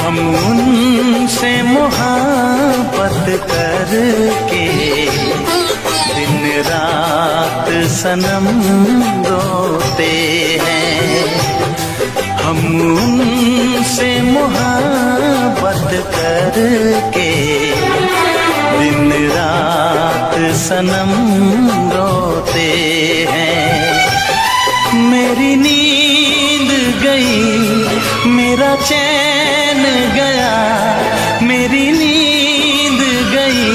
हम उनसे मोहब्बत करके दिन रात सनम रोते हैं। हम उनसे मोहब्बत करके दिन रात सनम रोते हैं। मेरी नींद गई, मेरा चैन गया, मेरी नींद गई,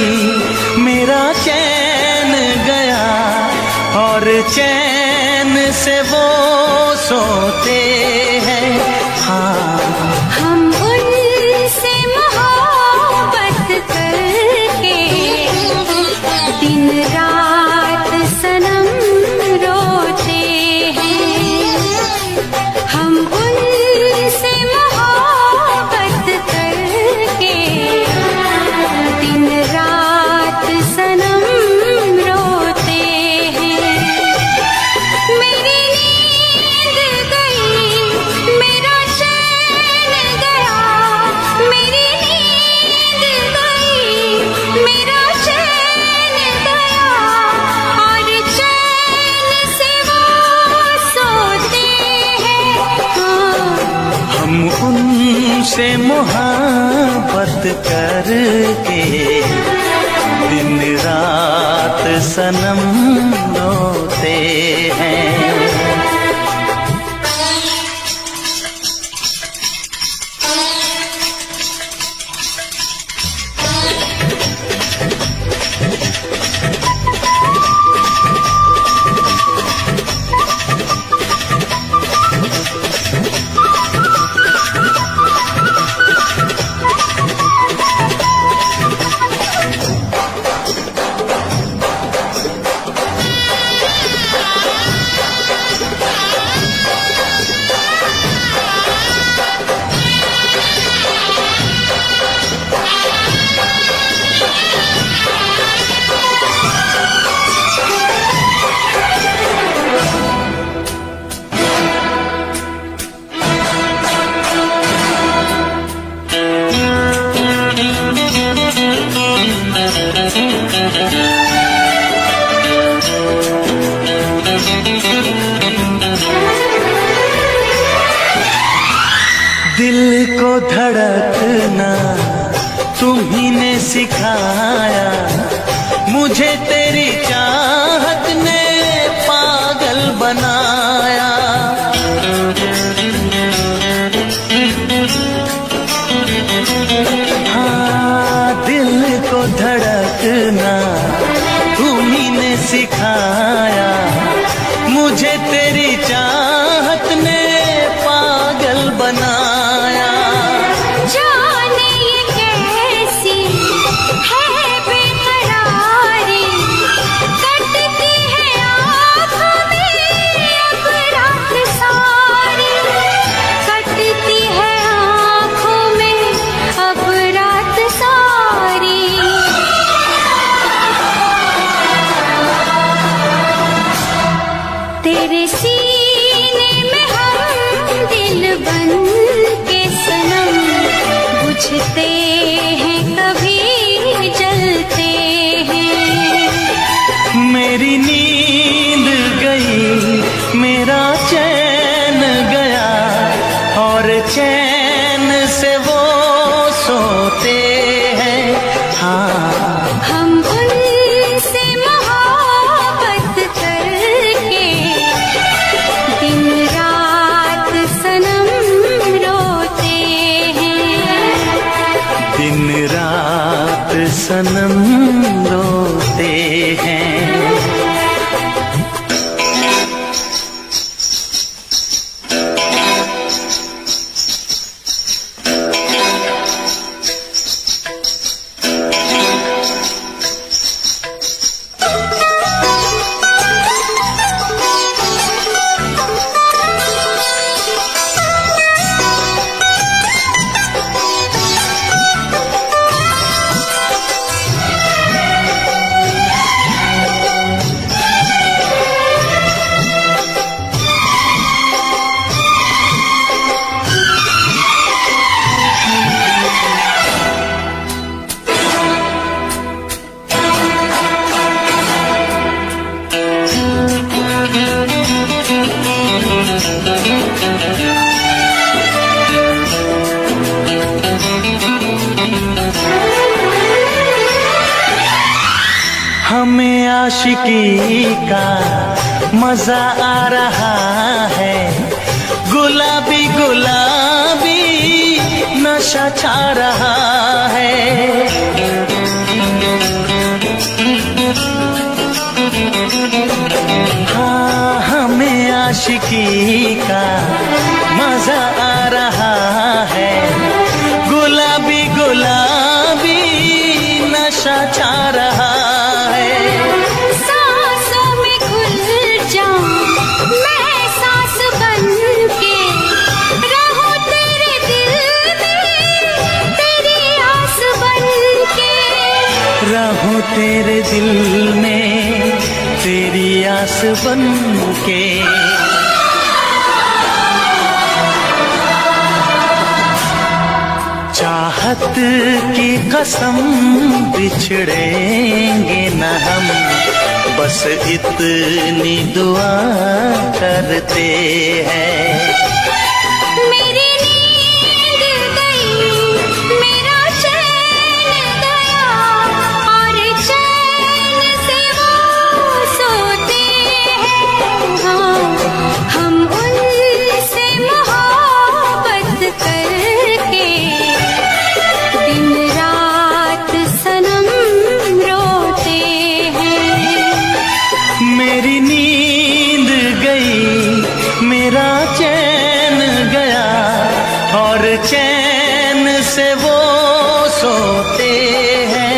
मेरा चैन गया, और चैन से वो सोते हैं। हाँ, हम उनसे मोहब्बत करके दिन रात सनम रोते हैं। हम उनसे मोहब्बत करके दिन रात सनम रोते हैं। मेरी नींद गई, मेरा चैन गया, मेरी नींद गई, मेरा चैन गया, और चैन से वो सोते हैं। हाँ, हम उनसे मोहब्बत करके दिन रात सनम रोते हैं। दिल को धड़कना तुम्ही ने सिखाया, मुझे तेरी चाहत ने पागल बनाया। हाँ, दिल को धड़कना तुम्ही ने सिखाया, मुझे तेरी चाहत ने पागल बनाया। जाने ये कैसी है बेकरारी, कटती है आँखों में अब रात सारी, कटती है आँखों में अब रात सारी। तेरे सीने में हम दिल बन के सनम, बुझते हैं कभी जलते हैं। मेरी नींद गई, मेरा चैन गया, और चैन से वो सोते हैं। हाँ, हम उनसे मोहब्बत करके दिन रात सनम रोते हैं। दिन रात सनम रोते हैं। हमें आशिकी का मजा आ रहा है, गुलाबी गुलाबी नशा छा रहा है। हाँ, हमें आशिकी का मजा आ रहा है, गुलाबी गुलाबी नशा छा रहा है। सांसों में घुल जाऊं मैं सांस बन के, रहूं तेरे दिल में तेरी आस बन के, रहूं तेरे दिल में तेरी आस बन के। चाहत की कसम बिछड़ेंगे न हम, बस इतनी दुआ करते हैं। मेरी नींद गई, मेरा चैन गया, और चैन से वो सोते हैं। हाँ, हम उनसे मोहब्बत करके दिन रात सनम रोते हैं। मेरी नींद गई, मेरा चैन गया, और चैन से वो सोते हैं।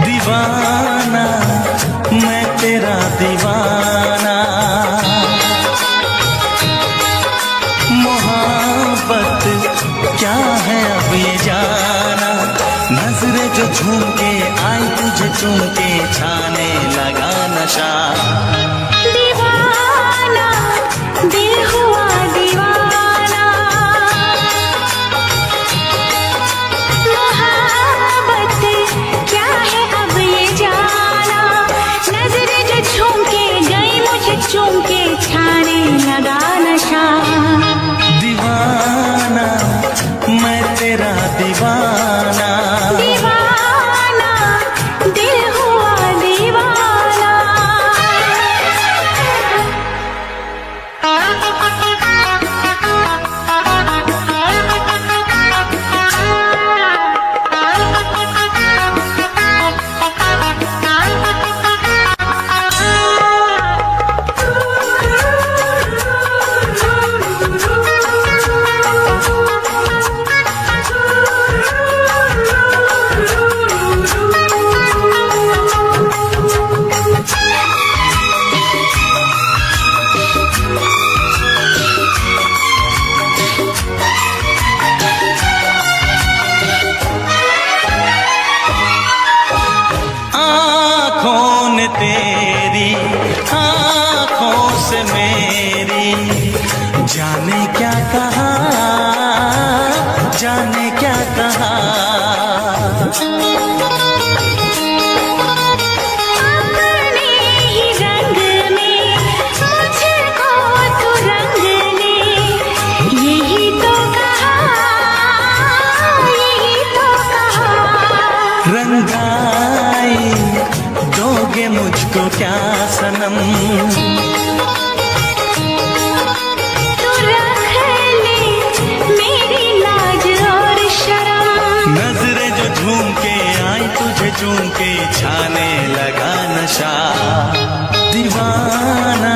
दीवाना मैं तेरा दीवाना, मोहब्बत क्या है अब ये जाना। नजरें जो झूम के आई तुझे चूम के, छाने लगा नशा। दीवाना दिल हुआ दीवाना, मोहब्बत क्या है अब ये जाना। नजरें जो झूम के गई मुझे चूम के, छाने लगा नशा। दीवाना मैं तेरा दीवाना, दीवाना दिल हुआ दीवाना। तेरी आँखों से मेरी जाने क्या कहा, जाने क्या कहा। अपने ही रंग में मुझको तू रंग ले, यही तो कहा, यही तो कहा। मुझको क्या सनम, तू रख ले मेरी लाज और शर्म। नजरें जो झूम के आई तुझे चूम के छाने लगा नशा। दीवाना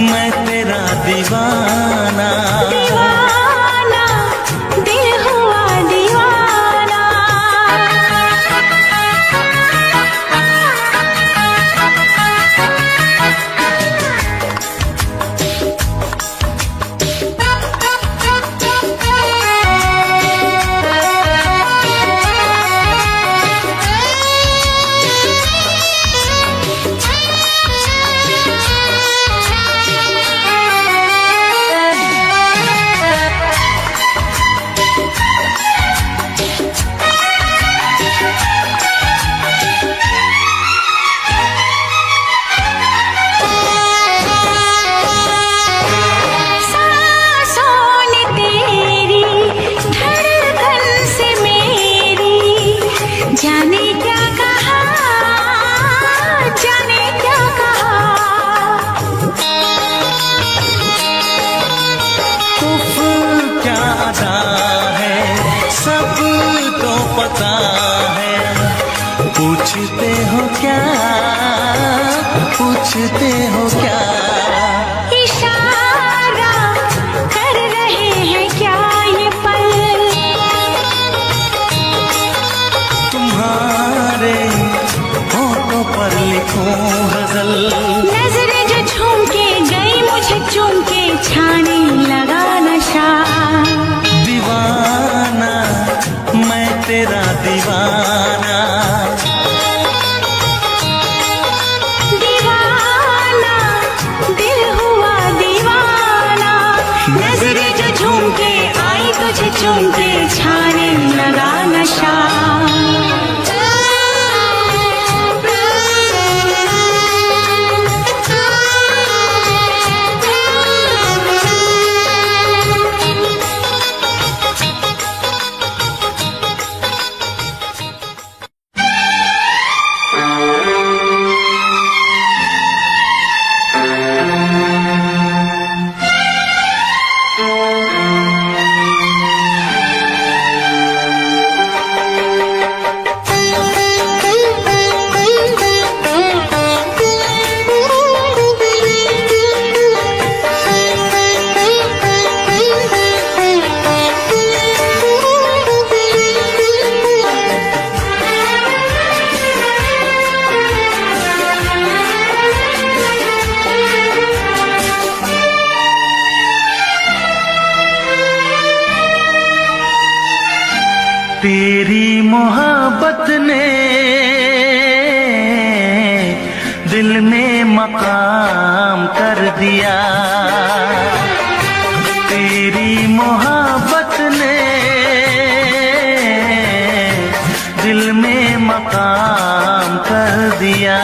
मैं तेरा दीवाना, दीवाना दिल हुआ दीवाना। जाने क्या कहा, जाने क्या कहा। उफ क्या अदा है सब तो पता है। पूछते हो क्या, पूछते हो क्या, इशारा कर रहे हैं क्या ये पल। तुम्हारे होठों पर लिखूं गजल। नजरें जो झूम के गई मुझे चूम के छाने लगा नशा। दीवाना मैं तेरा दीवाना, दीवाना दिल हुआ दीवाना। नजरें जो झूम के आई तुझे चूम के छाने लगा नशा। तेरी मोहब्बत ने दिल में मकाम कर दिया। तेरी मोहब्बत ने दिल में मकाम कर दिया।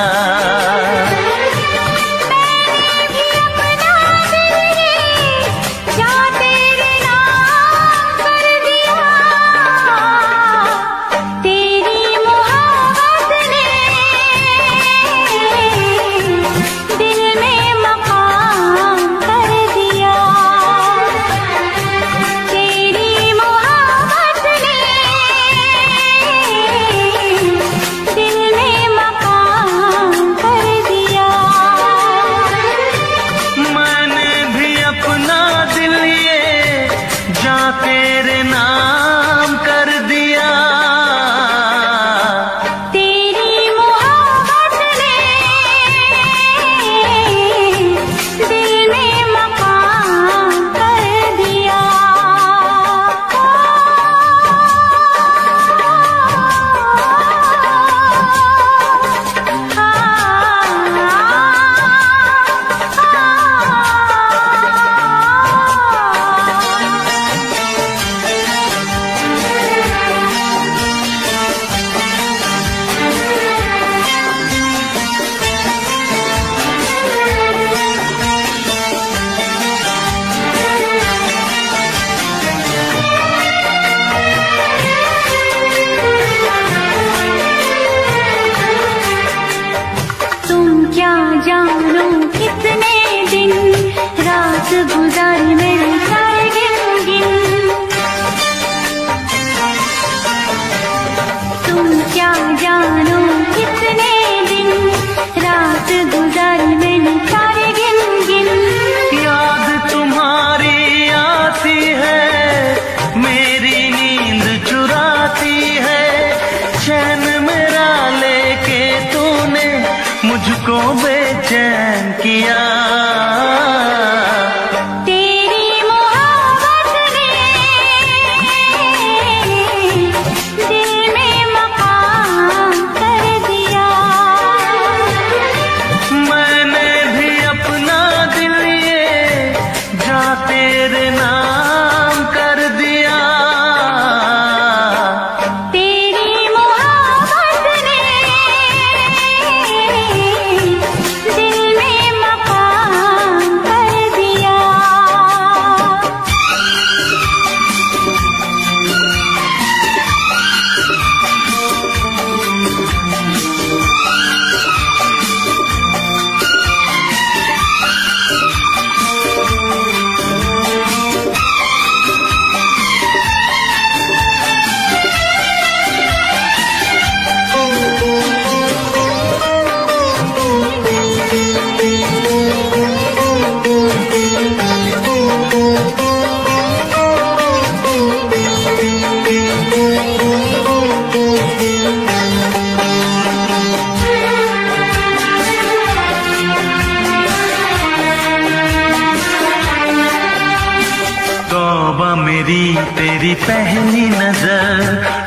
नजर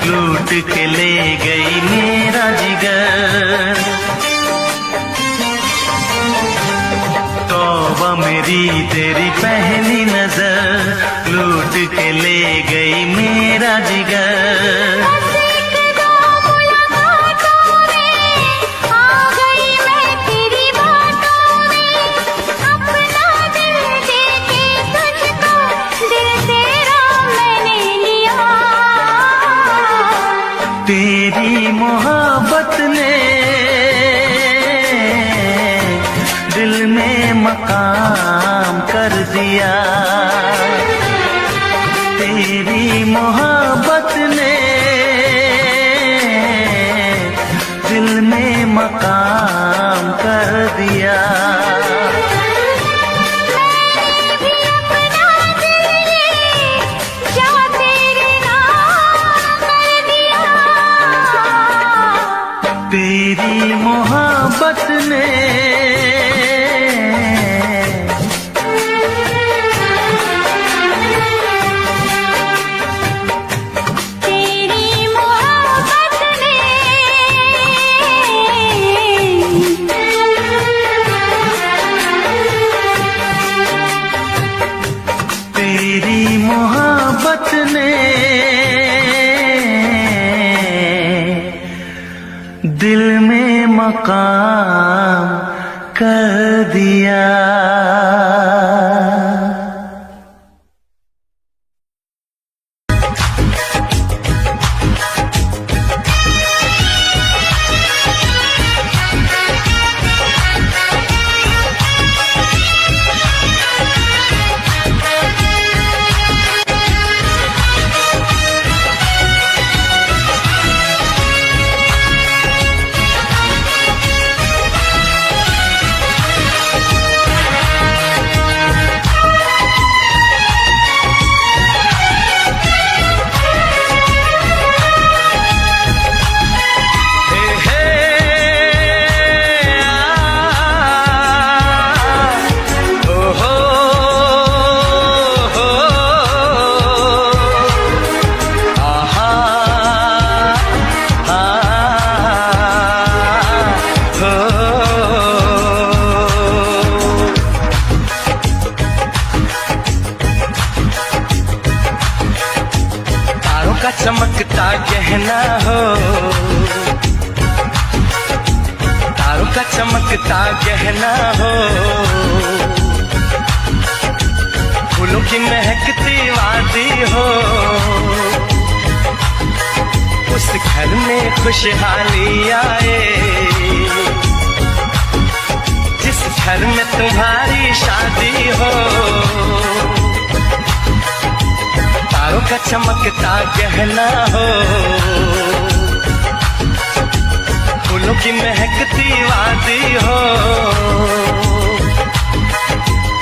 लूट के ले गई मेरा जिगर। तौबा मेरी तेरी पहली नजर लूट के ले गई मेरा जिगर। तेरी मोहब्बत ने दिल में मकाम कर दिया। तेरी मोहब्बत ने दिल में मकाम कर दिया। तेरी मोहब्बत ने तेरी मोहब्बत ने दिल में मकाम कर दिया। चमकता गहना हो, तारों का चमकता गहना हो, फूलों की महकती वादी हो। उस घर में खुशहाली आए जिस घर में तुम्हारी शादी हो। तारों का चमकता गहना हो, फूलों की महकती वादी हो।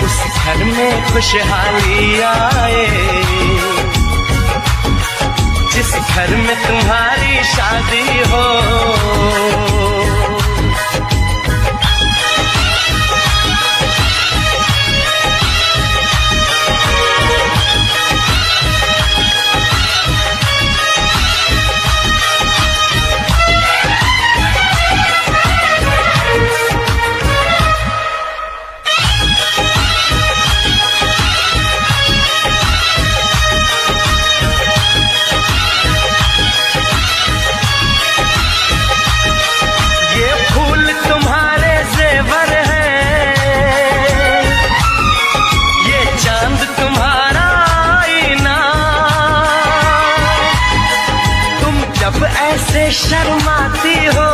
उस घर में खुशहाली आए जिस घर में तुम्हारी शादी हो। ऐसे शर्माती हो,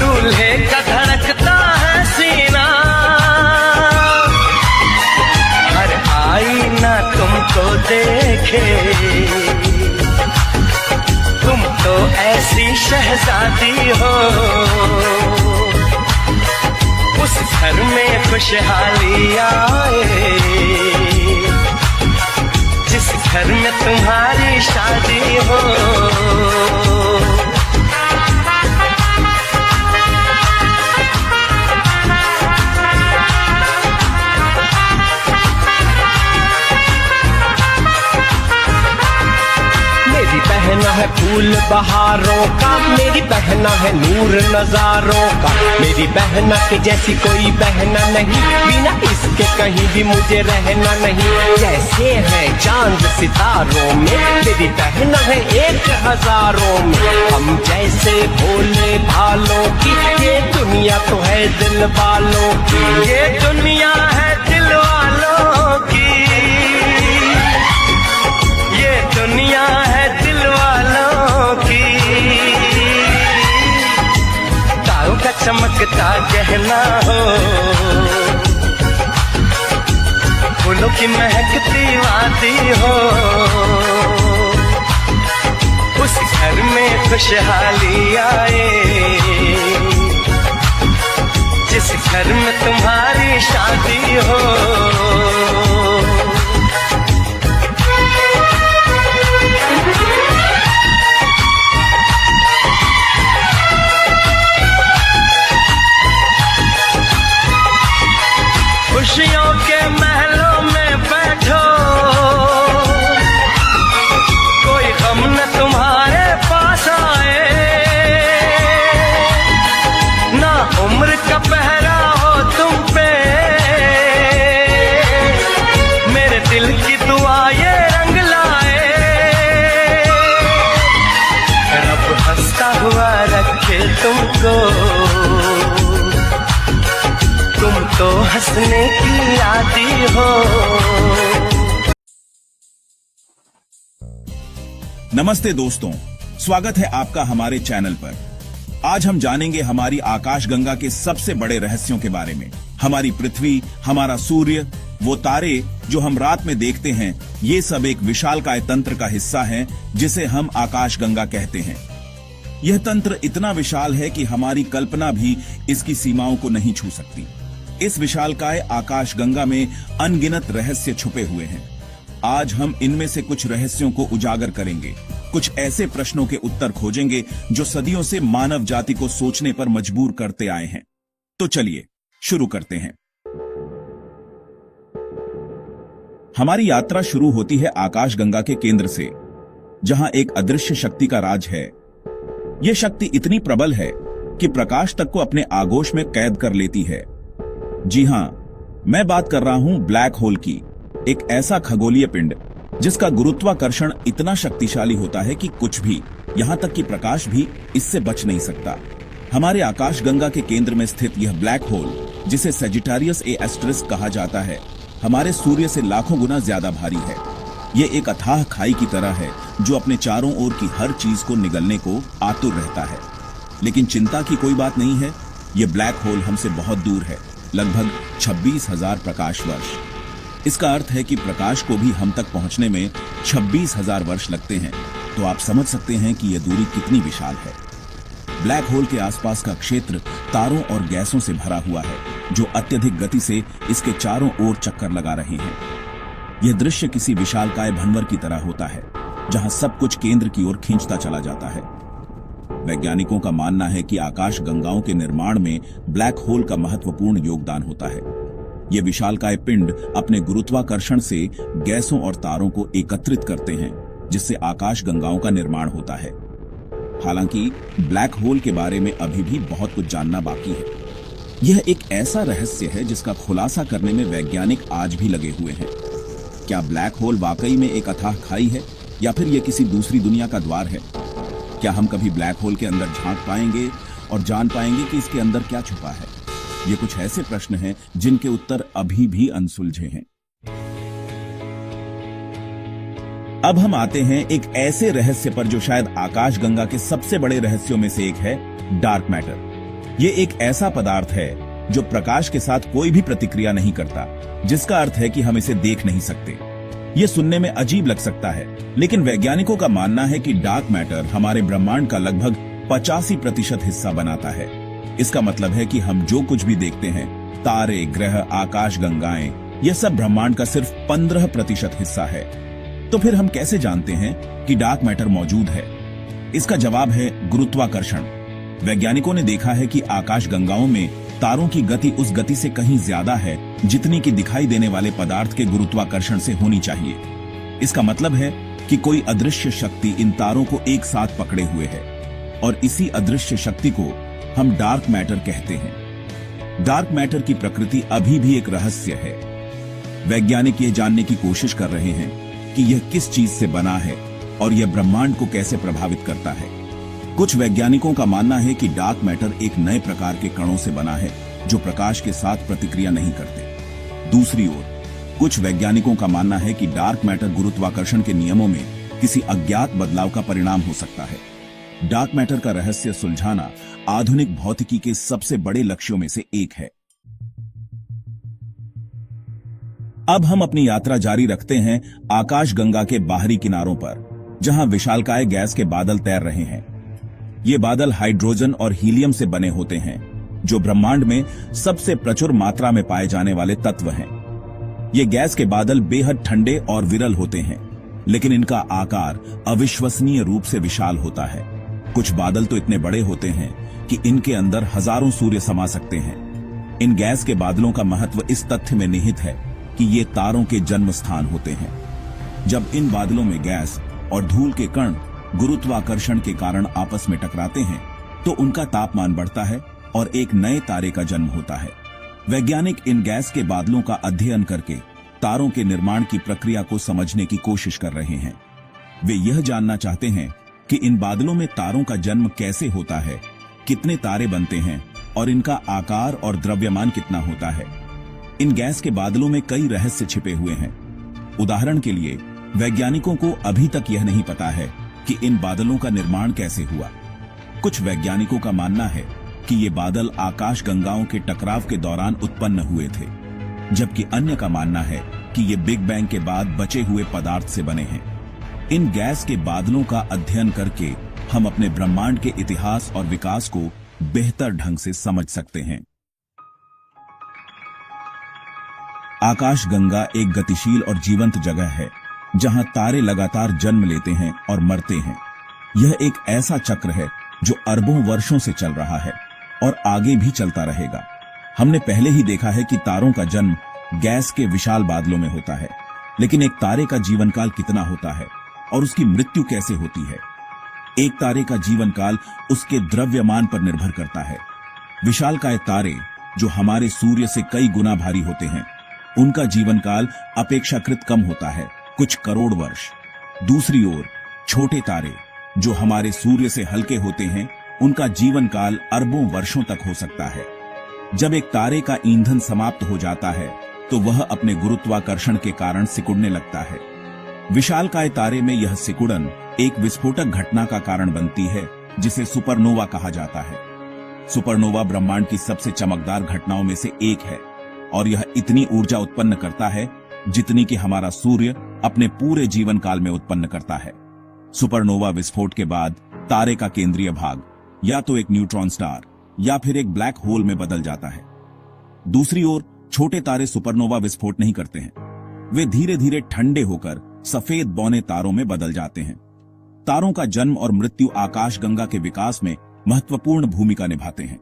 दूल्हे का धड़कता है सीना। हर आईना तुमको देखे, तुम तो ऐसी शहजादी हो। उस घर में खुशहाली आए जिस घर में तुम्हारी शादी हो। बहना है फूल बहारों का, मेरी बहना है नूर नजारों का। मेरी बहना के जैसी कोई बहना नहीं, बिना इसके कहीं भी मुझे रहना नहीं। जैसे है चांद सितारों में, मेरी बहना है एक हजारों में। हम जैसे भोले भालों की, ये दुनिया तो है दिल वालों की, ये दुनिया है दिल वालों की, ये दुनिया है दिल वालों की। तारों का चमकता गहना हो, फूलों की महकती वादी हो, उस घर में खुशहाली आए, जिस घर में तुम्हारी शादी हो। खुशियों के महलों में बैठो, कोई गम न तुम्हारे पास आए, ना उम्र का पहरा हो तुम पे, मेरे दिल की दुआ ये रंग लाए। रब हंसता हुआ रखे तुमको, तुम तो हंसने की आदी हो। नमस्ते दोस्तों, स्वागत है आपका हमारे चैनल पर। आज हम जानेंगे हमारी आकाशगंगा के सबसे बड़े रहस्यों के बारे में। हमारी पृथ्वी, हमारा सूर्य, वो तारे जो हम रात में देखते हैं, ये सब एक विशालकाय तंत्र का हिस्सा हैं, जिसे हम आकाशगंगा कहते हैं। यह तंत्र इतना विशाल है कि हमारी कल्पना भी इसकी सीमाओं को नहीं छू सकती। इस विशालकाय आकाशगंगा में अनगिनत रहस्य छुपे हुए हैं। आज हम इनमें से कुछ रहस्यों को उजागर करेंगे, कुछ ऐसे प्रश्नों के उत्तर खोजेंगे जो सदियों से मानव जाति को सोचने पर मजबूर करते आए हैं। तो चलिए शुरू करते हैं। हमारी यात्रा शुरू होती है आकाशगंगा के केंद्र से, जहां एक अदृश्य शक्ति का राज है। यह शक्ति इतनी प्रबल है कि प्रकाश तक को अपने आगोश में कैद कर लेती है। जी हां, मैं बात कर रहा हूं ब्लैक होल की, एक ऐसा खगोलीय पिंड जिसका गुरुत्वाकर्षण इतना शक्तिशाली होता है कि कुछ भी, यहां तक कि प्रकाश भी इससे बच नहीं सकता। हमारे आकाशगंगा के केंद्र में स्थित यह ब्लैक होल, जिसे सेजिटारियस ए एस्टेरिस्क कहा जाता है, हमारे सूर्य से लाखों गुना ज्यादा भारी है। यह एक अथाह खाई की तरह है जो अपने चारों ओर की हर चीज को निगलने को आतुर रहता है। लेकिन चिंता की कोई बात नहीं है, यह ब्लैक होल हमसे बहुत दूर है, लगभग 26,000 प्रकाश वर्ष। इसका अर्थ है कि प्रकाश को भी हम तक पहुंचने में 26,000 वर्ष लगते हैं। तो आप समझ सकते हैं कि यह दूरी कितनी विशाल है। ब्लैक होल के आसपास का क्षेत्र तारों और गैसों से भरा हुआ है, जो अत्यधिक गति से इसके चारों ओर चक्कर लगा रहे हैं। यह दृश्य किसी विशालकाय भंवर की तरह होता है, जहां सब कुछ केंद्र की ओर खींचता चला जाता है। वैज्ञानिकों का मानना है कि आकाशगंगाओं के निर्माण में ब्लैक होल का महत्वपूर्ण योगदान होता है। ये विशालकाय पिंड अपने गुरुत्वाकर्षण से गैसों और तारों को एकत्रित करते हैं, जिससे आकाशगंगाओं का निर्माण होता है। हालांकि ब्लैक होल के बारे में अभी भी बहुत कुछ जानना बाकी है। यह एक ऐसा रहस्य है जिसका खुलासा करने में वैज्ञानिक आज भी लगे हुए हैं। क्या ब्लैक होल वाकई में एक अथाह खाई है, या फिर यह किसी दूसरी दुनिया का द्वार है? क्या हम कभी ब्लैक होल के अंदर झांक पाएंगे और जान पाएंगे कि इसके अंदर क्या छुपा है? ये कुछ ऐसे प्रश्न हैं जिनके उत्तर अभी भी अनसुलझे हैं। अब हम आते हैं एक ऐसे रहस्य पर जो शायद आकाशगंगा के सबसे बड़े रहस्यों में से एक है, डार्क मैटर। ये एक ऐसा पदार्थ है जो प्रकाश के साथ कोई भी प्रतिक्रिया नहीं करता, जिसका अर्थ है कि हम इसे देख नहीं सकते। ये सुनने में अजीब लग सकता है, लेकिन वैज्ञानिकों का मानना है कि डार्क मैटर हमारे ब्रह्मांड का लगभग 85% हिस्सा बनाता है। इसका मतलब है कि हम जो कुछ भी देखते हैं, तारे, ग्रह, आकाशगंगाएं, यह सब ब्रह्मांड का सिर्फ 15% हिस्सा है। तो फिर हम कैसे जानते हैं कि डार्क मैटर मौजूद है? इसका जवाब है गुरुत्वाकर्षण। वैज्ञानिकों ने देखा है कि आकाशगंगाओं में तारों की गति उस गति से कहीं ज्यादा है जितनी कि दिखाई देने वाले पदार्थ के गुरुत्वाकर्षण से होनी चाहिए। इसका मतलब है कि कोई अदृश्य शक्ति इन तारों को एक साथ पकड़े हुए है और इसी अदृश्य शक्ति को हम डार्क मैटर कहते हैं। डार्क मैटर की प्रकृति अभी भी एक रहस्य है। वैज्ञानिक यह जानने की कोशिश कर रहे हैं कि यह किस चीज से बना है और यह ब्रह्मांड को कैसे प्रभावित करता है। कुछ वैज्ञानिकों का मानना है कि डार्क मैटर एक नए प्रकार के कणों से बना है जो प्रकाश के साथ प्रतिक्रिया नहीं करते। दूसरी ओर कुछ वैज्ञानिकों का मानना है कि डार्क मैटर गुरुत्वाकर्षण के नियमों में किसी अज्ञात बदलाव का परिणाम हो सकता है। डार्क मैटर का रहस्य सुलझाना आधुनिक भौतिकी के सबसे बड़े लक्ष्यों में से एक है। अब हम अपनी यात्रा जारी रखते हैं आकाशगंगा के बाहरी किनारों पर, जहां विशालकाय गैस के बादल तैर रहे हैं। ये बादल हाइड्रोजन और हीलियम से बने होते हैं, जो ब्रह्मांड में सबसे प्रचुर मात्रा में पाए जाने वाले तत्व हैं। ये गैस के बादल बेहद ठंडे और विरल होते हैं, लेकिन इनका आकार अविश्वसनीय रूप से विशाल होता है। कुछ बादल तो इतने बड़े होते हैं कि इनके अंदर हजारों सूर्य समा सकते हैं। इन गैस के बादलों का महत्व इस तथ्य में निहित है कि ये तारों के जन्म स्थान होते हैं। जब इन बादलों में गैस और धूल के कण गुरुत्वाकर्षण के कारण आपस में टकराते हैं, तो उनका तापमान बढ़ता है और एक नए तारे का जन्म होता है। वैज्ञानिक इन गैस के बादलों का अध्ययन करके तारों के निर्माण की प्रक्रिया को समझने की कोशिश कर रहे हैं। वे यह जानना चाहते हैं कि इन बादलों में तारों का जन्म कैसे होता है, कितने तारे बनते हैं और इनका आकार और द्रव्यमान कितना होता है। इन गैस के बादलों में कई रहस्य छिपे हुए हैं। उदाहरण के लिए, वैज्ञानिकों को अभी तक यह नहीं पता है कि इन बादलों का निर्माण कैसे हुआ। कुछ वैज्ञानिकों का मानना है कि ये बादल आकाशगंगाओं के टकराव के दौरान उत्पन्न हुए थे, जबकि अन्य का मानना है कि ये बिग बैंग के बाद बचे हुए पदार्थ से बने हैं। इन गैस के बादलों का अध्ययन करके हम अपने ब्रह्मांड के इतिहास और विकास को बेहतर ढंग से समझ सकते हैं। आकाशगंगा एक गतिशील और जीवंत जगह है, जहां तारे लगातार जन्म लेते हैं और मरते हैं। यह एक ऐसा चक्र है जो अरबों वर्षों से चल रहा है और आगे भी चलता रहेगा। हमने पहले ही देखा है कि तारों का जन्म गैस के विशाल बादलों में होता है, लेकिन एक तारे का जीवन काल कितना होता है और उसकी मृत्यु कैसे होती है? एक तारे का जीवन काल उसके द्रव्यमान पर निर्भर करता है। विशालकाय तारे, जो हमारे सूर्य से कई गुना भारी होते हैं, उनका जीवन काल अपेक्षाकृत कम होता है, कुछ करोड़ वर्ष। दूसरी ओर छोटे तारे, जो हमारे सूर्य से हल्के होते हैं, उनका जीवन काल अरबों वर्षों तक हो सकता है। जब एक तारे का ईंधन समाप्त हो जाता है, तो वह अपने गुरुत्वाकर्षण के कारण सिकुड़ने लगता है। विशालकाय तारे में यह सिकुड़न एक विस्फोटक घटना का कारण बनती है, जिसे सुपरनोवा कहा जाता है। सुपरनोवा ब्रह्मांड की सबसे चमकदार घटनाओं में से एक है और यह इतनी ऊर्जा उत्पन्न करता है जितनी कि हमारा सूर्य अपने पूरे जीवन काल में उत्पन्न करता है। सुपरनोवा विस्फोट के बाद तारे का केंद्रीय भाग या तो एक न्यूट्रॉन स्टार या फिर एक ब्लैक होल में बदल जाता है। दूसरी ओर छोटे तारे सुपरनोवा विस्फोट नहीं करते हैं, वे धीरे धीरे ठंडे होकर सफेद बौने तारों में बदल जाते हैं। तारों का जन्म और मृत्यु आकाशगंगा के विकास में महत्वपूर्ण भूमिका निभाते हैं।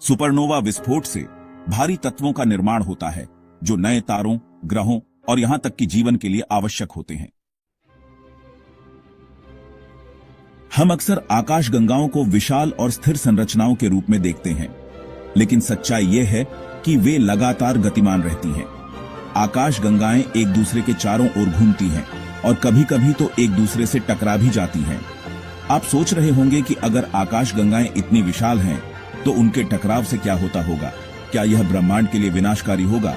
सुपरनोवा विस्फोट से भारी तत्वों का निर्माण होता है, जो नए तारों, ग्रहों और यहां तक कि जीवन के लिए आवश्यक होते हैं। हम अक्सर आकाशगंगाओं को विशाल और स्थिर संरचनाओं के रूप में देखते हैं, लेकिन सच्चाई यह है कि वे लगातार गतिमान रहती हैं। आकाशगंगाएं एक दूसरे के चारों ओर घूमती हैं और कभी कभी तो एक दूसरे से टकरा भी जाती हैं। आप सोच रहे होंगे कि अगर आकाशगंगाएं इतनी विशाल हैं, तो उनके टकराव से क्या होता होगा? क्या यह ब्रह्मांड के लिए विनाशकारी होगा?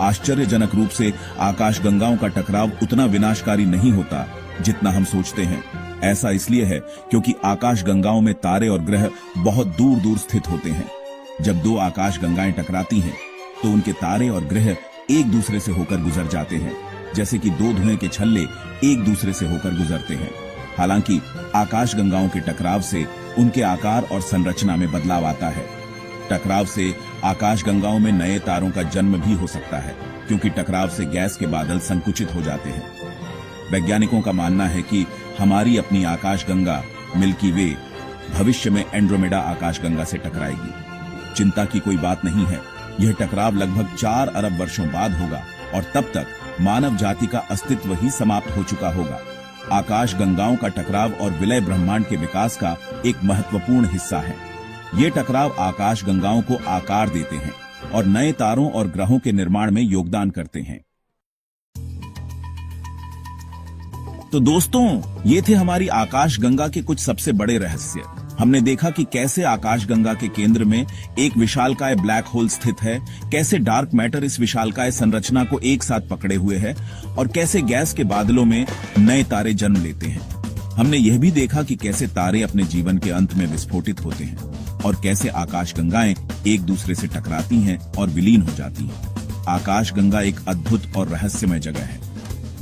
आश्चर्यजनक रूप से आकाशगंगाओं का टकराव उतना विनाशकारी नहीं होता जितना हम सोचते हैं। ऐसा इसलिए है क्योंकि आकाशगंगाओं में तारे और ग्रह बहुत दूर दूर स्थित होते हैं। जब दो आकाशगंगाएं टकराती हैं, तो उनके तारे और ग्रह एक दूसरे से होकर गुजर जाते हैं, जैसे कि दो धुएं के छल्ले एक दूसरे से होकर गुजरते हैं। हालांकि आकाशगंगाओं के टकराव से उनके आकार और संरचना में बदलाव आता है। टकराव से आकाशगंगाओं में नए तारों का जन्म भी हो सकता है, क्योंकि टकराव से गैस के बादल संकुचित हो जाते हैं। वैज्ञानिकों का मानना है कि हमारी अपनी आकाशगंगा मिल्की वे भविष्य में एंड्रोमेडा आकाशगंगा से टकराएगी। चिंता की कोई बात नहीं है, यह टकराव लगभग 4 अरब वर्षों बाद होगा और तब तक मानव जाति का अस्तित्व ही समाप्त हो चुका होगा। आकाश गंगाओं का टकराव और विलय ब्रह्मांड के विकास का एक महत्वपूर्ण हिस्सा है। ये टकराव आकाश गंगाओं को आकार देते हैं और नए तारों और ग्रहों के निर्माण में योगदान करते हैं। तो दोस्तों, ये थे हमारी आकाश गंगा के कुछ सबसे बड़े रहस्य। हमने देखा कि कैसे आकाश गंगा के केंद्र में एक विशालकाय ब्लैक होल स्थित है, कैसे डार्क मैटर इस विशालकाय संरचना को एक साथ पकड़े हुए है और कैसे गैस के बादलों में नए तारे जन्म लेते हैं। हमने यह भी देखा कि कैसे तारे अपने जीवन के अंत में विस्फोटित होते हैं और कैसे आकाश गंगाएं एक दूसरे से टकराती हैं और विलीन हो जाती हैं। आकाश गंगा एक अद्भुत और रहस्यमय जगह है।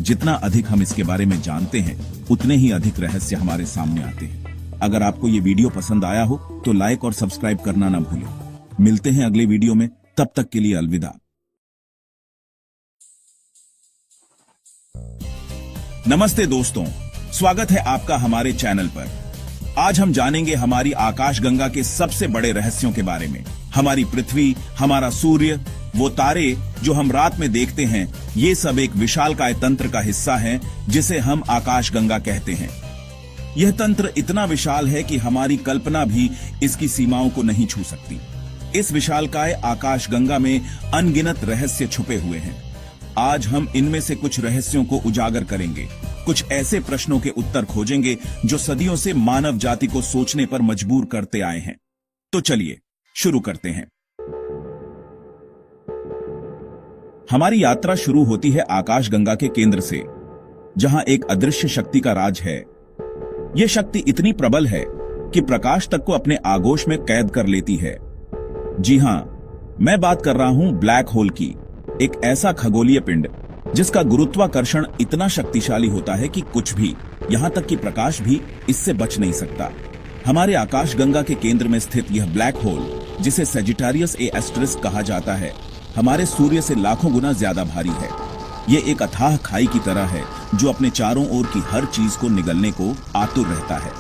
जितना अधिक हम इसके बारे में जानते हैं, उतने ही अधिक रहस्य हमारे सामने आते हैं। अगर आपको ये वीडियो पसंद आया हो तो लाइक और सब्सक्राइब करना ना भूलें। मिलते हैं अगले वीडियो में, तब तक के लिए अलविदा। नमस्ते दोस्तों, स्वागत है आपका हमारे चैनल पर। आज हम जानेंगे हमारी आकाश गंगा के सबसे बड़े रहस्यों के बारे में। हमारी पृथ्वी, हमारा सूर्य, वो तारे जो हम रात में देखते हैं, ये सब एक विशालकाय तंत्र का हिस्सा हैं जिसे हम आकाश गंगा कहते हैं। यह तंत्र इतना विशाल है कि हमारी कल्पना भी इसकी सीमाओं को नहीं छू सकती। इस विशालकाय आकाश गंगा में अनगिनत रहस्य छुपे हुए हैं। आज हम इनमें से कुछ रहस्यों को उजागर करेंगे, कुछ ऐसे प्रश्नों के उत्तर खोजेंगे जो सदियों से मानव जाति को सोचने पर मजबूर करते आए हैं। तो चलिए शुरू करते हैं। हमारी यात्रा शुरू होती है आकाश गंगा के केंद्र से, जहां एक अदृश्य शक्ति का राज है। यह शक्ति इतनी प्रबल है कि प्रकाश तक को अपने आगोश में कैद कर लेती है। जी हां, मैं बात कर रहा हूं ब्लैक होल की, एक ऐसा खगोलीय पिंड जिसका गुरुत्वाकर्षण इतना शक्तिशाली होता है कि कुछ भी, यहां तक कि प्रकाश भी इससे बच नहीं सकता। हमारे आकाश गंगा के केंद्र में स्थित यह ब्लैक होल, जिसे सेजिटेरियस ए एस्टेरिस्क कहा जाता है, हमारे सूर्य से लाखों गुना ज्यादा भारी है। ये एक अथाह खाई की तरह है जो अपने चारों ओर की हर चीज को निगलने को आतुर रहता है।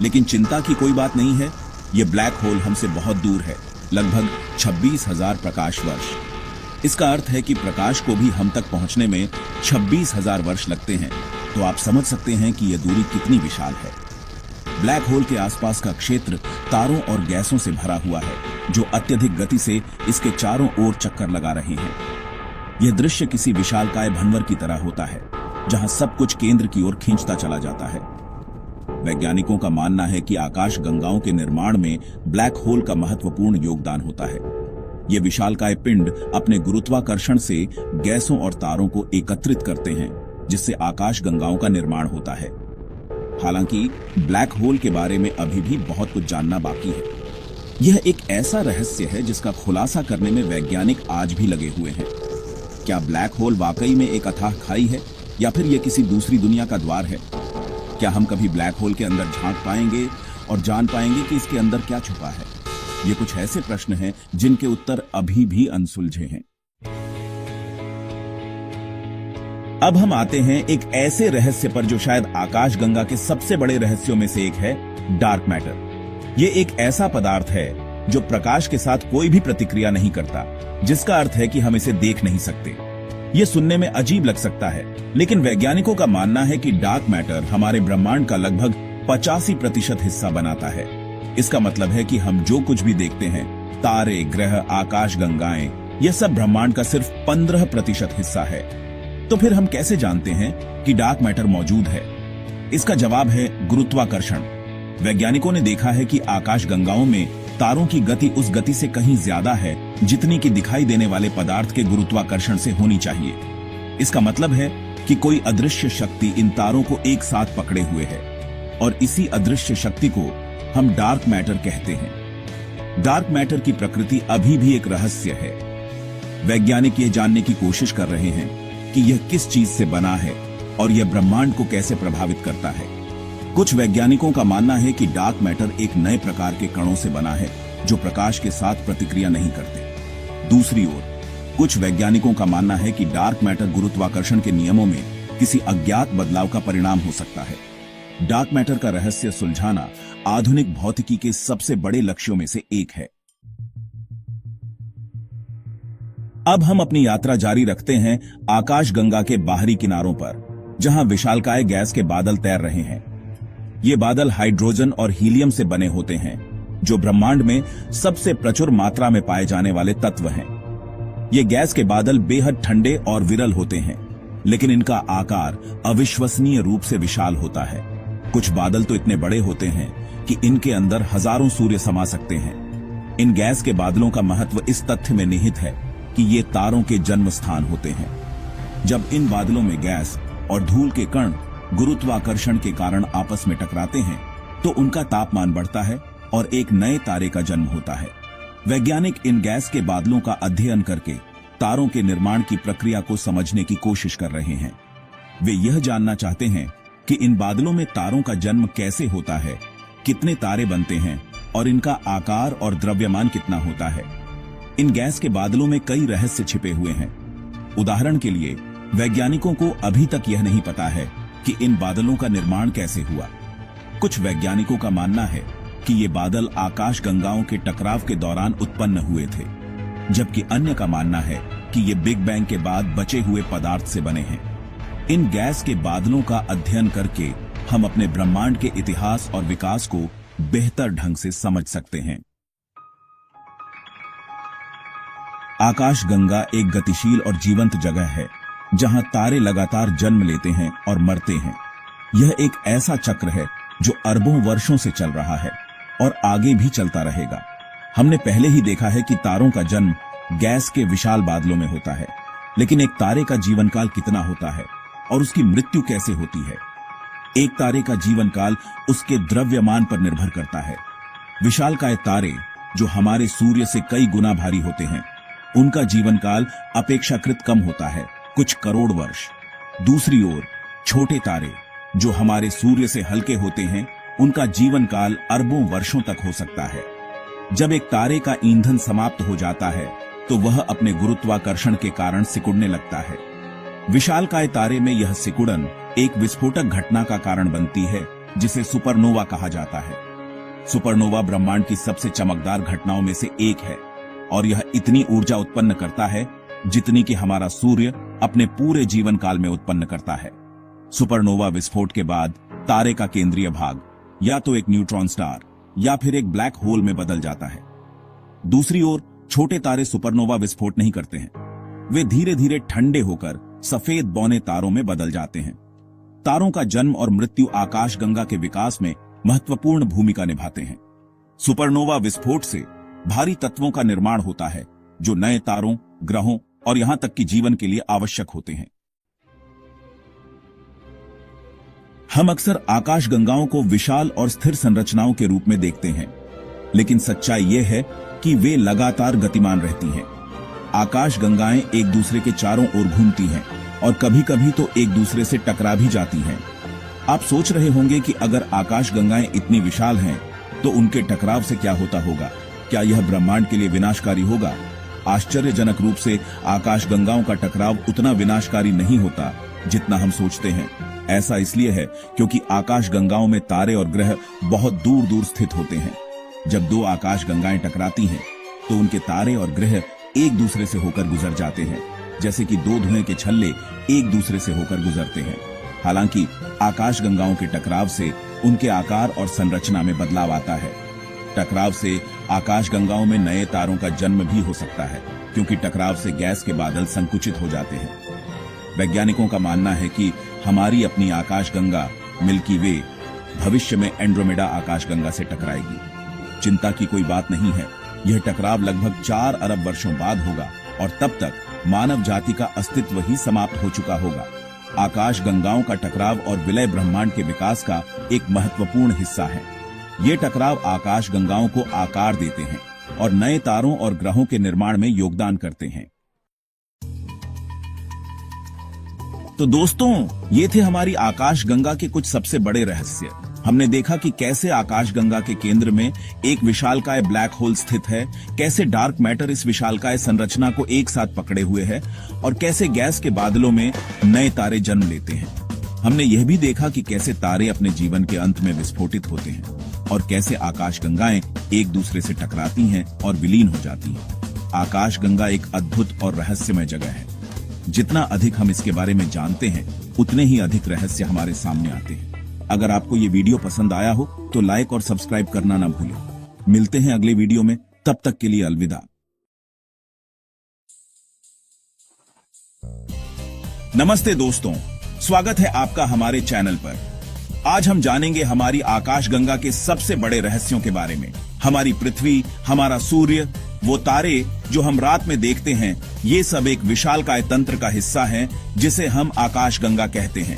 लेकिन चिंता की कोई बात नहीं है, ये ब्लैक होल हमसे बहुत दूर है, लगभग 26,000 प्रकाश वर्ष। इसका अर्थ है कि प्रकाश को भी हम तक पहुंचने में 26,000 वर्ष लगते हैं। तो आप समझ सकते हैं कि यह दूरी कितनी विशाल है। ब्लैक होल के आसपास का क्षेत्र तारों और गैसों से भरा हुआ है, जो अत्यधिक गति से इसके चारों ओर चक्कर लगा रहे हैं। यह दृश्य किसी विशालकाय भंवर की तरह होता है, जहां सब कुछ केंद्र की ओर खींचता चला जाता है। वैज्ञानिकों का मानना है कि आकाश गंगाओं के निर्माण में ब्लैक होल का महत्वपूर्ण योगदान होता है। ये विशालकाय पिंड अपने गुरुत्वाकर्षण से गैसों और तारों को एकत्रित करते हैं, जिससे आकाश गंगाओं का निर्माण होता है। हालांकि ब्लैक होल के बारे में अभी भी बहुत कुछ जानना बाकी है। यह एक ऐसा रहस्य है जिसका खुलासा करने में वैज्ञानिक आज भी लगे हुए हैं। क्या ब्लैक होल वाकई में एक अथाह खाई है, या फिर यह किसी दूसरी दुनिया का द्वार है? क्या हम कभी ब्लैक होल के अंदर झांक पाएंगे और जान पाएंगे कि इसके अंदर क्या छुपा है? ये कुछ ऐसे प्रश्न हैं जिनके उत्तर अभी भी अनसुलझे हैं। अब हम आते हैं एक ऐसे रहस्य पर जो शायद आकाश गंगा के सबसे बड़े रहस्यों में से एक है, डार्क मैटर। ये एक ऐसा पदार्थ है जो प्रकाश के साथ कोई भी प्रतिक्रिया नहीं करता, जिसका अर्थ है कि हम इसे देख नहीं सकते। ये सुनने में अजीब लग सकता है, लेकिन वैज्ञानिकों का मानना है कि डार्क मैटर हमारे ब्रह्मांड का लगभग 85% हिस्सा बनाता है। इसका मतलब है कि हम जो कुछ भी देखते हैं, तारे, ग्रह, आकाश गंगाएं, यह सब ब्रह्मांड का सिर्फ 15% हिस्सा है। तो फिर हम कैसे जानते हैं कि डार्क मैटर मौजूद है? इसका जवाब है गुरुत्वाकर्षण। वैज्ञानिकों ने देखा है कि आकाश गंगाओं में तारों की गति उस गति से कहीं ज्यादा है जितनी कि दिखाई देने वाले पदार्थ के गुरुत्वाकर्षण से होनी चाहिए। इसका मतलब है कि कोई अदृश्य शक्ति इन तारों को एक साथ पकड़े हुए है, और इसी अदृश्य शक्ति को हम डार्क मैटर कहते हैं। डार्क मैटर की प्रकृति अभी भी एक रहस्य है। वैज्ञानिक यह जानने की कोशिश कर रहे हैं कि यह किस चीज से बना है और यह ब्रह्मांड को कैसे प्रभावित करता है। कुछ वैज्ञानिकों का मानना है कि डार्क मैटर एक नए प्रकार के कणों से बना है जो प्रकाश के साथ प्रतिक्रिया नहीं करते। दूसरी ओर कुछ वैज्ञानिकों का मानना है कि डार्क मैटर गुरुत्वाकर्षण के नियमों में किसी अज्ञात बदलाव का परिणाम हो सकता है। डार्क मैटर का रहस्य सुलझाना आधुनिक भौतिकी के सबसे बड़े लक्ष्यों में से एक है। अब हम अपनी यात्रा जारी रखते हैं आकाश गंगा के बाहरी किनारों पर। जहां विशालकाय गैस के बादल तैर रहे हैं। ये बादल हाइड्रोजन और हीलियम से बने होते हैं, जो ब्रह्मांड में सबसे प्रचुर मात्रा में पाए जाने वाले तत्व हैं। ये गैस के बादल बेहद ठंडे और विरल होते हैं, लेकिन इनका आकार अविश्वसनीय रूप से विशाल होता है। कुछ बादल तो इतने बड़े होते हैं कि इनके अंदर हजारों सूर्य समा सकते हैं। इन गैस के बादलों का महत्व इस तथ्य में निहित है कि ये तारों के जन्म स्थान होते हैं। जब इन बादलों में गैस और धूल के कण गुरुत्वाकर्षण के कारण आपस में टकराते हैं, तो उनका तापमान बढ़ता है और एक नए तारे का जन्म होता है। वैज्ञानिक इन गैस के बादलों का अध्ययन करके तारों के निर्माण की प्रक्रिया को समझने की कोशिश कर रहे हैं। वे यह जानना चाहते हैं कि इन बादलों में तारों का जन्म कैसे होता है, कितने तारे बनते हैं और इनका आकार और द्रव्यमान कितना होता है। इन गैस के बादलों में कई रहस्य छिपे हुए हैं। उदाहरण के लिए, वैज्ञानिकों को अभी तक यह नहीं पता है कि इन बादलों का निर्माण कैसे हुआ। कुछ वैज्ञानिकों का मानना है कि ये बादल आकाशगंगाओं के टकराव के दौरान उत्पन्न हुए थे, जबकि अन्य का मानना है कि ये बिग बैंग के बाद बचे हुए पदार्थ से बने हैं। इन गैस के बादलों का अध्ययन करके हम अपने ब्रह्मांड के इतिहास और विकास को बेहतर ढंग से समझ सकते हैं। आकाशगंगा एक गतिशील और जीवंत जगह है, जहां तारे लगातार जन्म लेते हैं और मरते हैं। यह एक ऐसा चक्र है जो अरबों वर्षों से चल रहा है और आगे भी चलता रहेगा। हमने पहले ही देखा है कि तारों का जन्म गैस के विशाल बादलों में होता है, लेकिन एक तारे का जीवन काल कितना होता है और उसकी मृत्यु कैसे होती है? एक तारे का जीवन काल उसके द्रव्यमान पर निर्भर करता है। विशालकाय तारे, जो हमारे सूर्य से कई गुना भारी होते हैं, उनका जीवन काल अपेक्षाकृत कम होता है, कुछ करोड़ वर्ष। दूसरी ओर छोटे तारे, जो हमारे सूर्य से हल्के होते हैं, उनका जीवन काल अरबों वर्षों तक हो सकता है। जब एक तारे का ईंधन समाप्त हो जाता है, तो वह अपने गुरुत्वाकर्षण के कारण सिकुड़ने लगता है। विशालकाय तारे में यह सिकुड़न एक विस्फोटक घटना का कारण बनती है, जिसे सुपरनोवा कहा जाता है। सुपरनोवा ब्रह्मांड की सबसे चमकदार घटनाओं में से एक है और यह इतनी ऊर्जा उत्पन्न करता है जितनी कि हमारा सूर्य अपने पूरे जीवन काल में उत्पन्न करता है। सुपरनोवा विस्फोट के बाद तारे का केंद्रीय भाग या तो एक न्यूट्रॉन स्टार या फिर एक ब्लैक होल में बदल जाता है। दूसरी ओर छोटे तारे सुपरनोवा विस्फोट नहीं करते हैं, वे धीरे धीरे ठंडे होकर सफेद बौने तारों में बदल जाते हैं। तारों का जन्म और मृत्यु आकाशगंगा के विकास में महत्वपूर्ण भूमिका निभाते हैं। सुपरनोवा विस्फोट से भारी तत्वों का निर्माण होता है, जो नए तारों, ग्रहों और यहां तक कि जीवन के लिए आवश्यक होते हैं। हम अक्सर आकाशगंगाओं को विशाल और स्थिर संरचनाओं के रूप में देखते हैं, लेकिन सच्चाई यह है कि वे लगातार गतिमान रहती हैं। आकाशगंगाएं एक दूसरे के चारों ओर घूमती हैं और कभी कभी तो एक दूसरे से टकरा भी जाती हैं। आप सोच रहे होंगे कि अगर आकाशगंगाएं इतनी विशाल हैं, तो उनके टकराव से क्या होता होगा? क्या यह ब्रह्मांड के लिए विनाशकारी होगा? आश्चर्यजनक रूप से आकाशगंगाओं का टकराव उतना विनाशकारी नहीं होता जितना हम सोचते हैं। ऐसा इसलिए है क्योंकि आकाशगंगाओं में तारे और ग्रह बहुत दूर दूर स्थित होते हैं। जब दो आकाशगंगाएं टकराती हैं, तो उनके तारे और ग्रह एक दूसरे से होकर गुजर जाते हैं, जैसे कि दो धुएं के छल्ले एक दूसरे से होकर गुजरते हैं। हालांकि आकाशगंगाओं के टकराव से उनके आकार और संरचना में बदलाव आता है। टकराव से आकाशगंगाओं में नए तारों का जन्म भी हो सकता है, क्योंकि टकराव से गैस के बादल संकुचित हो जाते हैं। वैज्ञानिकों का मानना है कि हमारी अपनी आकाशगंगा मिल्की वे भविष्य में एंड्रोमेडा आकाशगंगा से टकराएगी। चिंता की कोई बात नहीं है, यह टकराव लगभग 4 अरब वर्षों बाद होगा और तब तक मानव जाति का अस्तित्व ही समाप्त हो चुका होगा। आकाशगंगाओं का टकराव और विलय ब्रह्मांड के विकास का एक महत्वपूर्ण हिस्सा है। ये टकराव आकाशगंगाओं को आकार देते हैं और नए तारों और ग्रहों के निर्माण में योगदान करते हैं। तो दोस्तों, ये थे हमारी आकाशगंगा के कुछ सबसे बड़े रहस्य। हमने देखा कि कैसे आकाशगंगा के केंद्र में एक विशालकाय ब्लैक होल स्थित है, कैसे डार्क मैटर इस विशालकाय संरचना को एक साथ पकड़े हुए है और कैसे गैस के बादलों में नए तारे जन्म लेते हैं। हमने यह भी देखा कि कैसे तारे अपने जीवन के अंत में विस्फोटित होते हैं और कैसे आकाशगंगाएं एक दूसरे से टकराती हैं और विलीन हो जाती हैं। आकाशगंगा एक अद्भुत और रहस्यमय जगह है। जितना अधिक हम इसके बारे में जानते हैं, उतने ही अधिक रहस्य हमारे सामने आते हैं। अगर आपको ये वीडियो पसंद आया हो तो लाइक और सब्सक्राइब करना ना भूलें। मिलते हैं अगले वीडियो में, तब तक के लिए अलविदा। नमस्ते दोस्तों, स्वागत है आपका हमारे चैनल पर। आज हम जानेंगे हमारी आकाशगंगा के सबसे बड़े रहस्यों के बारे में। हमारी पृथ्वी, हमारा सूर्य, वो तारे जो हम रात में देखते हैं, ये सब एक विशालकाय तंत्र का हिस्सा हैं जिसे हम आकाशगंगा कहते हैं।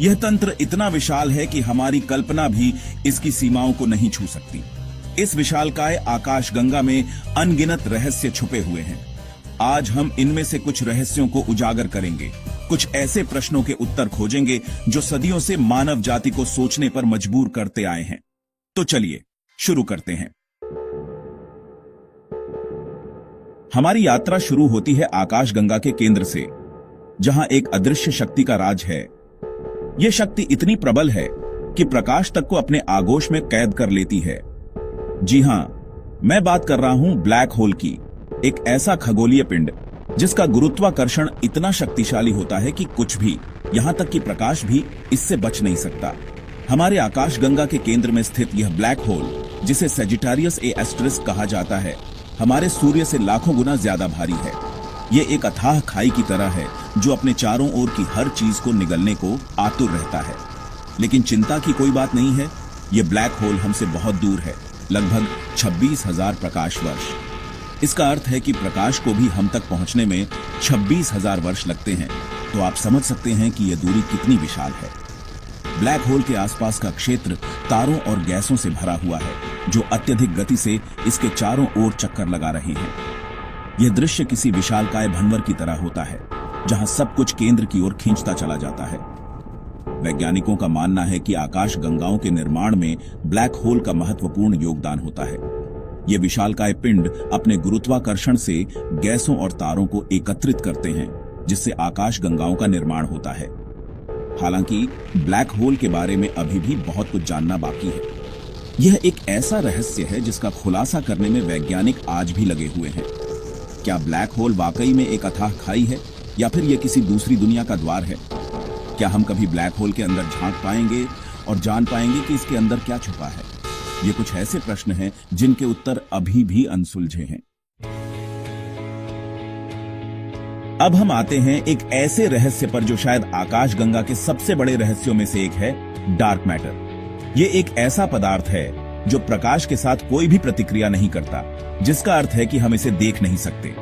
यह तंत्र इतना विशाल है कि हमारी कल्पना भी इसकी सीमाओं को नहीं छू सकती। इस विशालकाय आकाशगंगा में अनगिनत रहस्य छुपे हुए हैं। आज हम इनमें से कुछ रहस्यों को उजागर करेंगे, कुछ ऐसे प्रश्नों के उत्तर खोजेंगे जो सदियों से मानव जाति को सोचने पर मजबूर करते आए हैं। तो चलिए शुरू करते हैं। हमारी यात्रा शुरू होती है आकाशगंगा के केंद्र से, जहां एक अदृश्य शक्ति का राज है। यह शक्ति इतनी प्रबल है कि प्रकाश तक को अपने आगोश में कैद कर लेती है। जी हां, मैं बात कर रहा हूं ब्लैक होल की, एक ऐसा खगोलीय पिंड जिसका गुरुत्वाकर्षण इतना शक्तिशाली होता है कि कुछ भी, यहां तक कि प्रकाश भी इससे बच नहीं सकता। हमारे आकाशगंगा के केंद्र में स्थित यह ब्लैक होल, जिसे सेजिटारियस ए एस्टेरिस्क कहा जाता है, हमारे सूर्य से लाखों गुना ज्यादा भारी है। यह एक अथाह खाई की तरह है जो अपने चारों ओर की हर चीज को निगलने को आतुर रहता है। लेकिन चिंता की कोई बात नहीं है, यह ब्लैक होल हमसे बहुत दूर है, लगभग 26,000 प्रकाश वर्ष। इसका अर्थ है कि प्रकाश को भी हम तक पहुंचने में 26,000 वर्ष लगते हैं। तो आप समझ सकते हैं कि यह दूरी कितनी विशाल है। ब्लैक होल के आसपास का क्षेत्र तारों और गैसों से भरा हुआ है, जो अत्यधिक गति से इसके चारों ओर चक्कर लगा रहे हैं। यह दृश्य किसी विशालकाय भंवर की तरह होता है, जहां सब कुछ केंद्र की ओर खींचता चला जाता है। वैज्ञानिकों का मानना है कि आकाशगंगाओं के निर्माण में ब्लैक होल का महत्वपूर्ण योगदान होता है। ये विशालकाय पिंड अपने गुरुत्वाकर्षण से गैसों और तारों को एकत्रित करते हैं, जिससे आकाशगंगाओं का निर्माण होता है। हालांकि ब्लैक होल के बारे में अभी भी बहुत कुछ जानना बाकी है। यह एक ऐसा रहस्य है जिसका खुलासा करने में वैज्ञानिक आज भी लगे हुए हैं। क्या ब्लैक होल वाकई में एक अथाह खाई है, या फिर यह किसी दूसरी दुनिया का द्वार है? क्या हम कभी ब्लैक होल के अंदर झांक पाएंगे और जान पाएंगे कि इसके अंदर क्या छुपा है? ये कुछ ऐसे प्रश्न हैं जिनके उत्तर अभी भी अनसुलझे हैं। अब हम आते हैं एक ऐसे रहस्य पर जो शायद आकाशगंगा के सबसे बड़े रहस्यों में से एक है, डार्क मैटर। ये एक ऐसा पदार्थ है जो प्रकाश के साथ कोई भी प्रतिक्रिया नहीं करता, जिसका अर्थ है कि हम इसे देख नहीं सकते।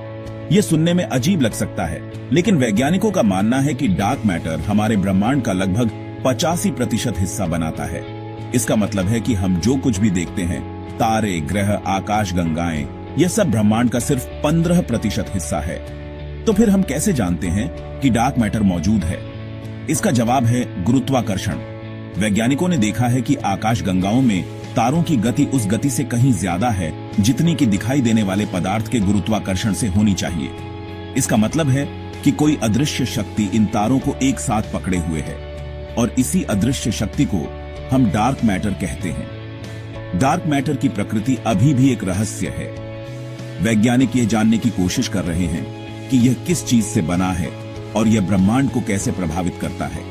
ये सुनने में अजीब लग सकता है, लेकिन वैज्ञानिकों का मानना है कि डार्क मैटर हमारे ब्रह्मांड का लगभग 85% हिस्सा बनाता है। इसका मतलब है कि हम जो कुछ भी देखते हैं, तारे, ग्रह, आकाशगंगाएं, यह सब ब्रह्मांड का सिर्फ 15% हिस्सा है। तो फिर हम कैसे जानते हैं कि डार्क मैटर मौजूद है? इसका जवाब है गुरुत्वाकर्षण। वैज्ञानिकों ने देखा है कि आकाशगंगाओं में तारों की गति उस गति से कहीं ज्यादा है जितनी कि दिखाई देने वाले पदार्थ के गुरुत्वाकर्षण से होनी चाहिए। इसका मतलब है कि कोई अदृश्य शक्ति इन तारों को एक साथ पकड़े हुए है, और इसी अदृश्य शक्ति को हम डार्क मैटर कहते हैं। डार्क मैटर की प्रकृति अभी भी एक रहस्य है। वैज्ञानिक यह जानने की कोशिश कर रहे हैं कि यह किस चीज से बना है और यह ब्रह्मांड को कैसे प्रभावित करता है।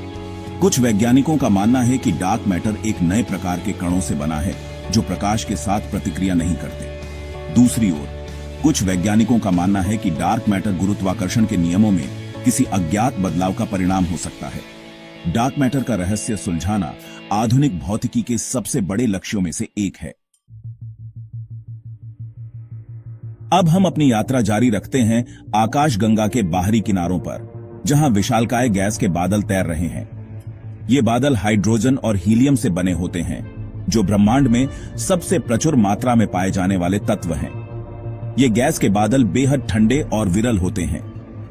कुछ वैज्ञानिकों का मानना है कि डार्क मैटर एक नए प्रकार के कणों से बना है जो प्रकाश के साथ प्रतिक्रिया नहीं करते। दूसरी ओर कुछ वैज्ञानिकों का मानना है कि डार्क मैटर गुरुत्वाकर्षण के नियमों में किसी अज्ञात बदलाव का परिणाम हो सकता है। डार्क मैटर का रहस्य सुलझाना आधुनिक भौतिकी के सबसे बड़े लक्ष्यों में से एक है। अब हम अपनी यात्रा जारी रखते हैं आकाशगंगा के बाहरी किनारों पर, जहां विशालकाय गैस के बादल तैर रहे हैं। ये बादल हाइड्रोजन और हीलियम से बने होते हैं, जो ब्रह्मांड में सबसे प्रचुर मात्रा में पाए जाने वाले तत्व हैं। ये गैस के बादल बेहद ठंडे और विरल होते हैं,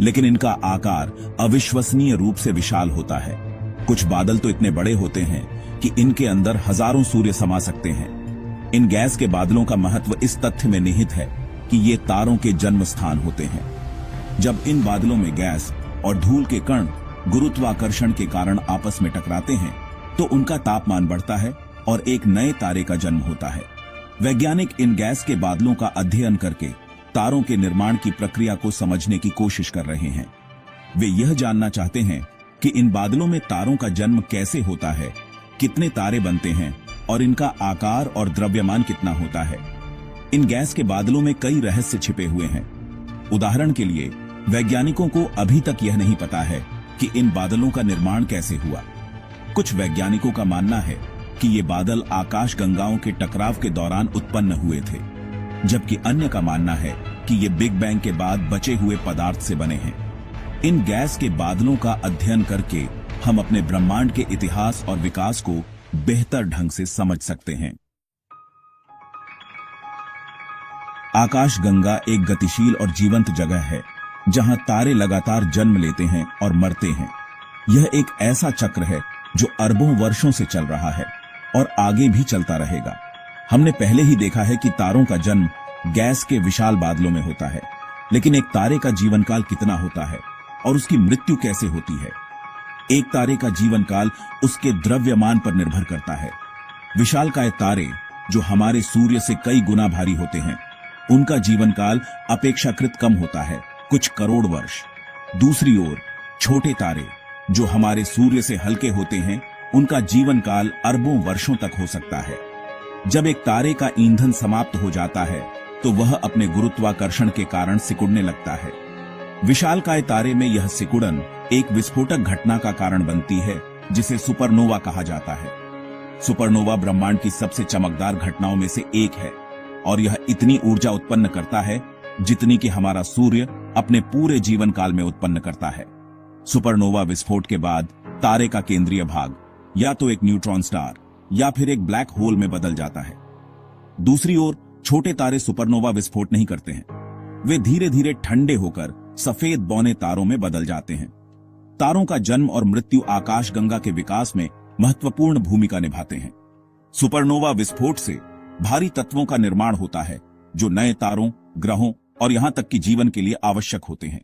लेकिन इनका आकार अविश्वसनीय रूप से विशाल होता है। कुछ बादल तो इतने बड़े होते हैं कि इनके अंदर हजारों सूर्य समा सकते हैं। इन गैस के बादलों का महत्व इस तथ्य में निहित है कि ये तारों के जन्म स्थान होते हैं। जब इन बादलों में गैस और धूल के कण गुरुत्वाकर्षण के कारण आपस में टकराते हैं, तो उनका तापमान बढ़ता है और एक नए तारे का जन्म होता है। वैज्ञानिक इन गैस के बादलों का अध्ययन करके तारों के निर्माण की प्रक्रिया को समझने की कोशिश कर रहे हैं। वे यह जानना चाहते हैं कि इन बादलों में तारों का जन्म कैसे होता है, कितने तारे बनते हैं और इनका आकार और द्रव्यमान कितना होता है। इन गैस के बादलों में कई रहस्य छिपे हुए हैं। उदाहरण के लिए वैज्ञानिकों को अभी तक यह नहीं पता है कि इन बादलों का निर्माण कैसे हुआ। कुछ वैज्ञानिकों का मानना है कि ये बादल आकाश गंगाओं के टकराव के दौरान उत्पन्न हुए थे, जबकि अन्य का मानना है कि ये बिग बैंग के बाद बचे हुए पदार्थ से बने हैं। इन गैस के बादलों का अध्ययन करके हम अपने ब्रह्मांड के इतिहास और विकास को बेहतर ढंग से समझ सकते हैं। आकाश गंगा एक गतिशील और जीवंत जगह है जहां तारे लगातार जन्म लेते हैं और मरते हैं। यह एक ऐसा चक्र है जो अरबों वर्षों से चल रहा है और आगे भी चलता रहेगा। हमने पहले ही देखा है कि तारों का जन्म गैस के विशाल बादलों में होता है, लेकिन एक तारे का जीवन काल कितना होता है और उसकी मृत्यु कैसे होती है? एक तारे का जीवन काल उसके द्रव्यमान पर निर्भर करता है। विशालकाय तारे जो हमारे सूर्य से कई गुना भारी होते हैं, उनका जीवन काल अपेक्षाकृत कम होता है, कुछ करोड़ वर्ष। दूसरी ओर छोटे तारे जो हमारे सूर्य से हल्के होते हैं, उनका जीवन काल अरबों वर्षों तक हो सकता है। जब एक तारे का ईंधन समाप्त हो जाता है तो वह अपने गुरुत्वाकर्षण के कारण सिकुड़ने लगता है। विशालकाय तारे में यह सिकुड़न एक विस्फोटक घटना का कारण बनती है जिसे सुपरनोवा कहा जाता है। सुपरनोवा ब्रह्मांड की सबसे चमकदार घटनाओं में से एक है और यह इतनी ऊर्जा उत्पन्न करता है जितनी कि हमारा सूर्य अपने पूरे जीवन काल में उत्पन्न करता है। सुपरनोवा विस्फोट के बाद तारे का केंद्रीय भाग या तो एक न्यूट्रॉन स्टार या फिर एक ब्लैक होल में बदल जाता है। दूसरी ओर छोटे तारे सुपरनोवा विस्फोट नहीं करते हैं, वे धीरे धीरे ठंडे होकर सफेद बौने तारों में बदल जाते हैं। तारों का जन्म और मृत्यु आकाशगंगा के विकास में महत्वपूर्ण भूमिका निभाते हैं। सुपरनोवा विस्फोट से भारी तत्वों का निर्माण होता है जो नए तारों, ग्रहों और यहां तक कि जीवन के लिए आवश्यक होते हैं।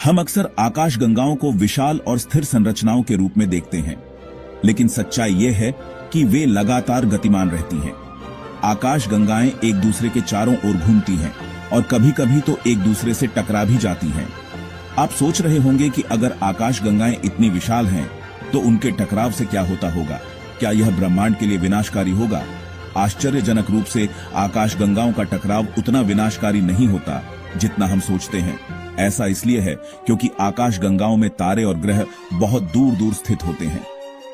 हम अक्सर आकाशगंगाओं को विशाल और स्थिर संरचनाओं के रूप में देखते हैं, लेकिन सच्चाई यह है कि वे लगातार गतिमान रहती हैं। आकाशगंगाएं एक दूसरे के चारों ओर घूमती हैं और कभी-कभी तो एक दूसरे से टकरा भी जाती हैं। आप सोच रहे होंगे कि अगर आकाशगंगाएं इतनी विशाल हैं, तो उनके टकराव से क्या होता होगा? क्या यह ब्रह्मांड के लिए विनाशकारी होगा? आश्चर्यजनक रूप से आकाशगंगाओं का टकराव उतना विनाशकारी नहीं होता जितना हम सोचते हैं। ऐसा इसलिए है क्योंकि आकाशगंगाओं में तारे और ग्रह बहुत दूर दूर स्थित होते हैं।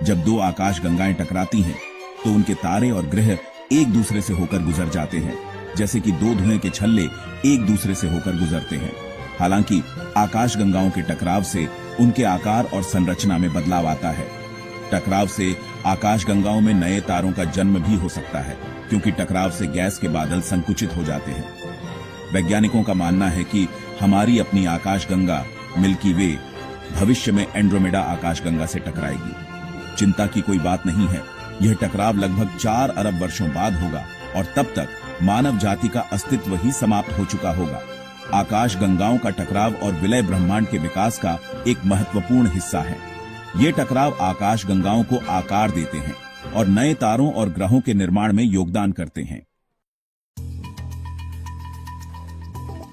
जब दो आकाशगंगाएं टकराती हैं, तो उनके तारे और ग्रह एक दूसरे से होकर गुजर जाते हैं, जैसे कि दो धुएं के छल्ले एक दूसरे से होकर गुजरते हैं। हालांकि आकाशगंगाओं के टकराव से उनके आकार और संरचना में बदलाव आता है। टकराव से आकाशगंगाओं में नए तारों का जन्म भी हो सकता है, क्योंकि टकराव से गैस के बादल संकुचित हो जाते हैं। वैज्ञानिकों का मानना है कि हमारी अपनी आकाशगंगा मिल्की वे भविष्य में एंड्रोमेडा आकाशगंगा से टकराएगी। चिंता की कोई बात नहीं है, यह टकराव लगभग 4 अरब वर्षों बाद होगा और तब तक मानव जाति का अस्तित्व ही समाप्त हो चुका होगा। आकाशगंगाओं का टकराव और विलय ब्रह्मांड के विकास का एक महत्वपूर्ण हिस्सा है। ये टकराव आकाशगंगाओं को आकार देते हैं और नए तारों और ग्रहों के निर्माण में योगदान करते हैं।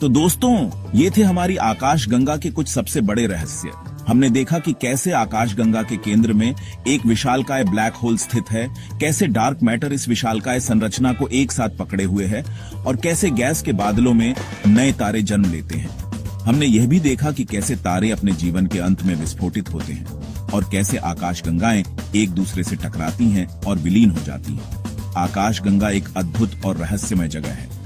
तो दोस्तों, ये थे हमारी आकाशगंगा के कुछ सबसे बड़े रहस्य। हमने देखा कि कैसे आकाशगंगा के केंद्र में एक विशालकाय ब्लैक होल स्थित है, कैसे डार्क मैटर इस विशालकाय संरचना को एक साथ पकड़े हुए है और कैसे गैस के बादलों में नए तारे जन्म लेते हैं। हमने यह भी देखा कि कैसे तारे अपने जीवन के अंत में विस्फोटित होते हैं और कैसे आकाशगंगाएं एक दूसरे से टकराती हैं और विलीन हो जाती हैं। आकाशगंगा एक अद्भुत और रहस्यमय जगह है।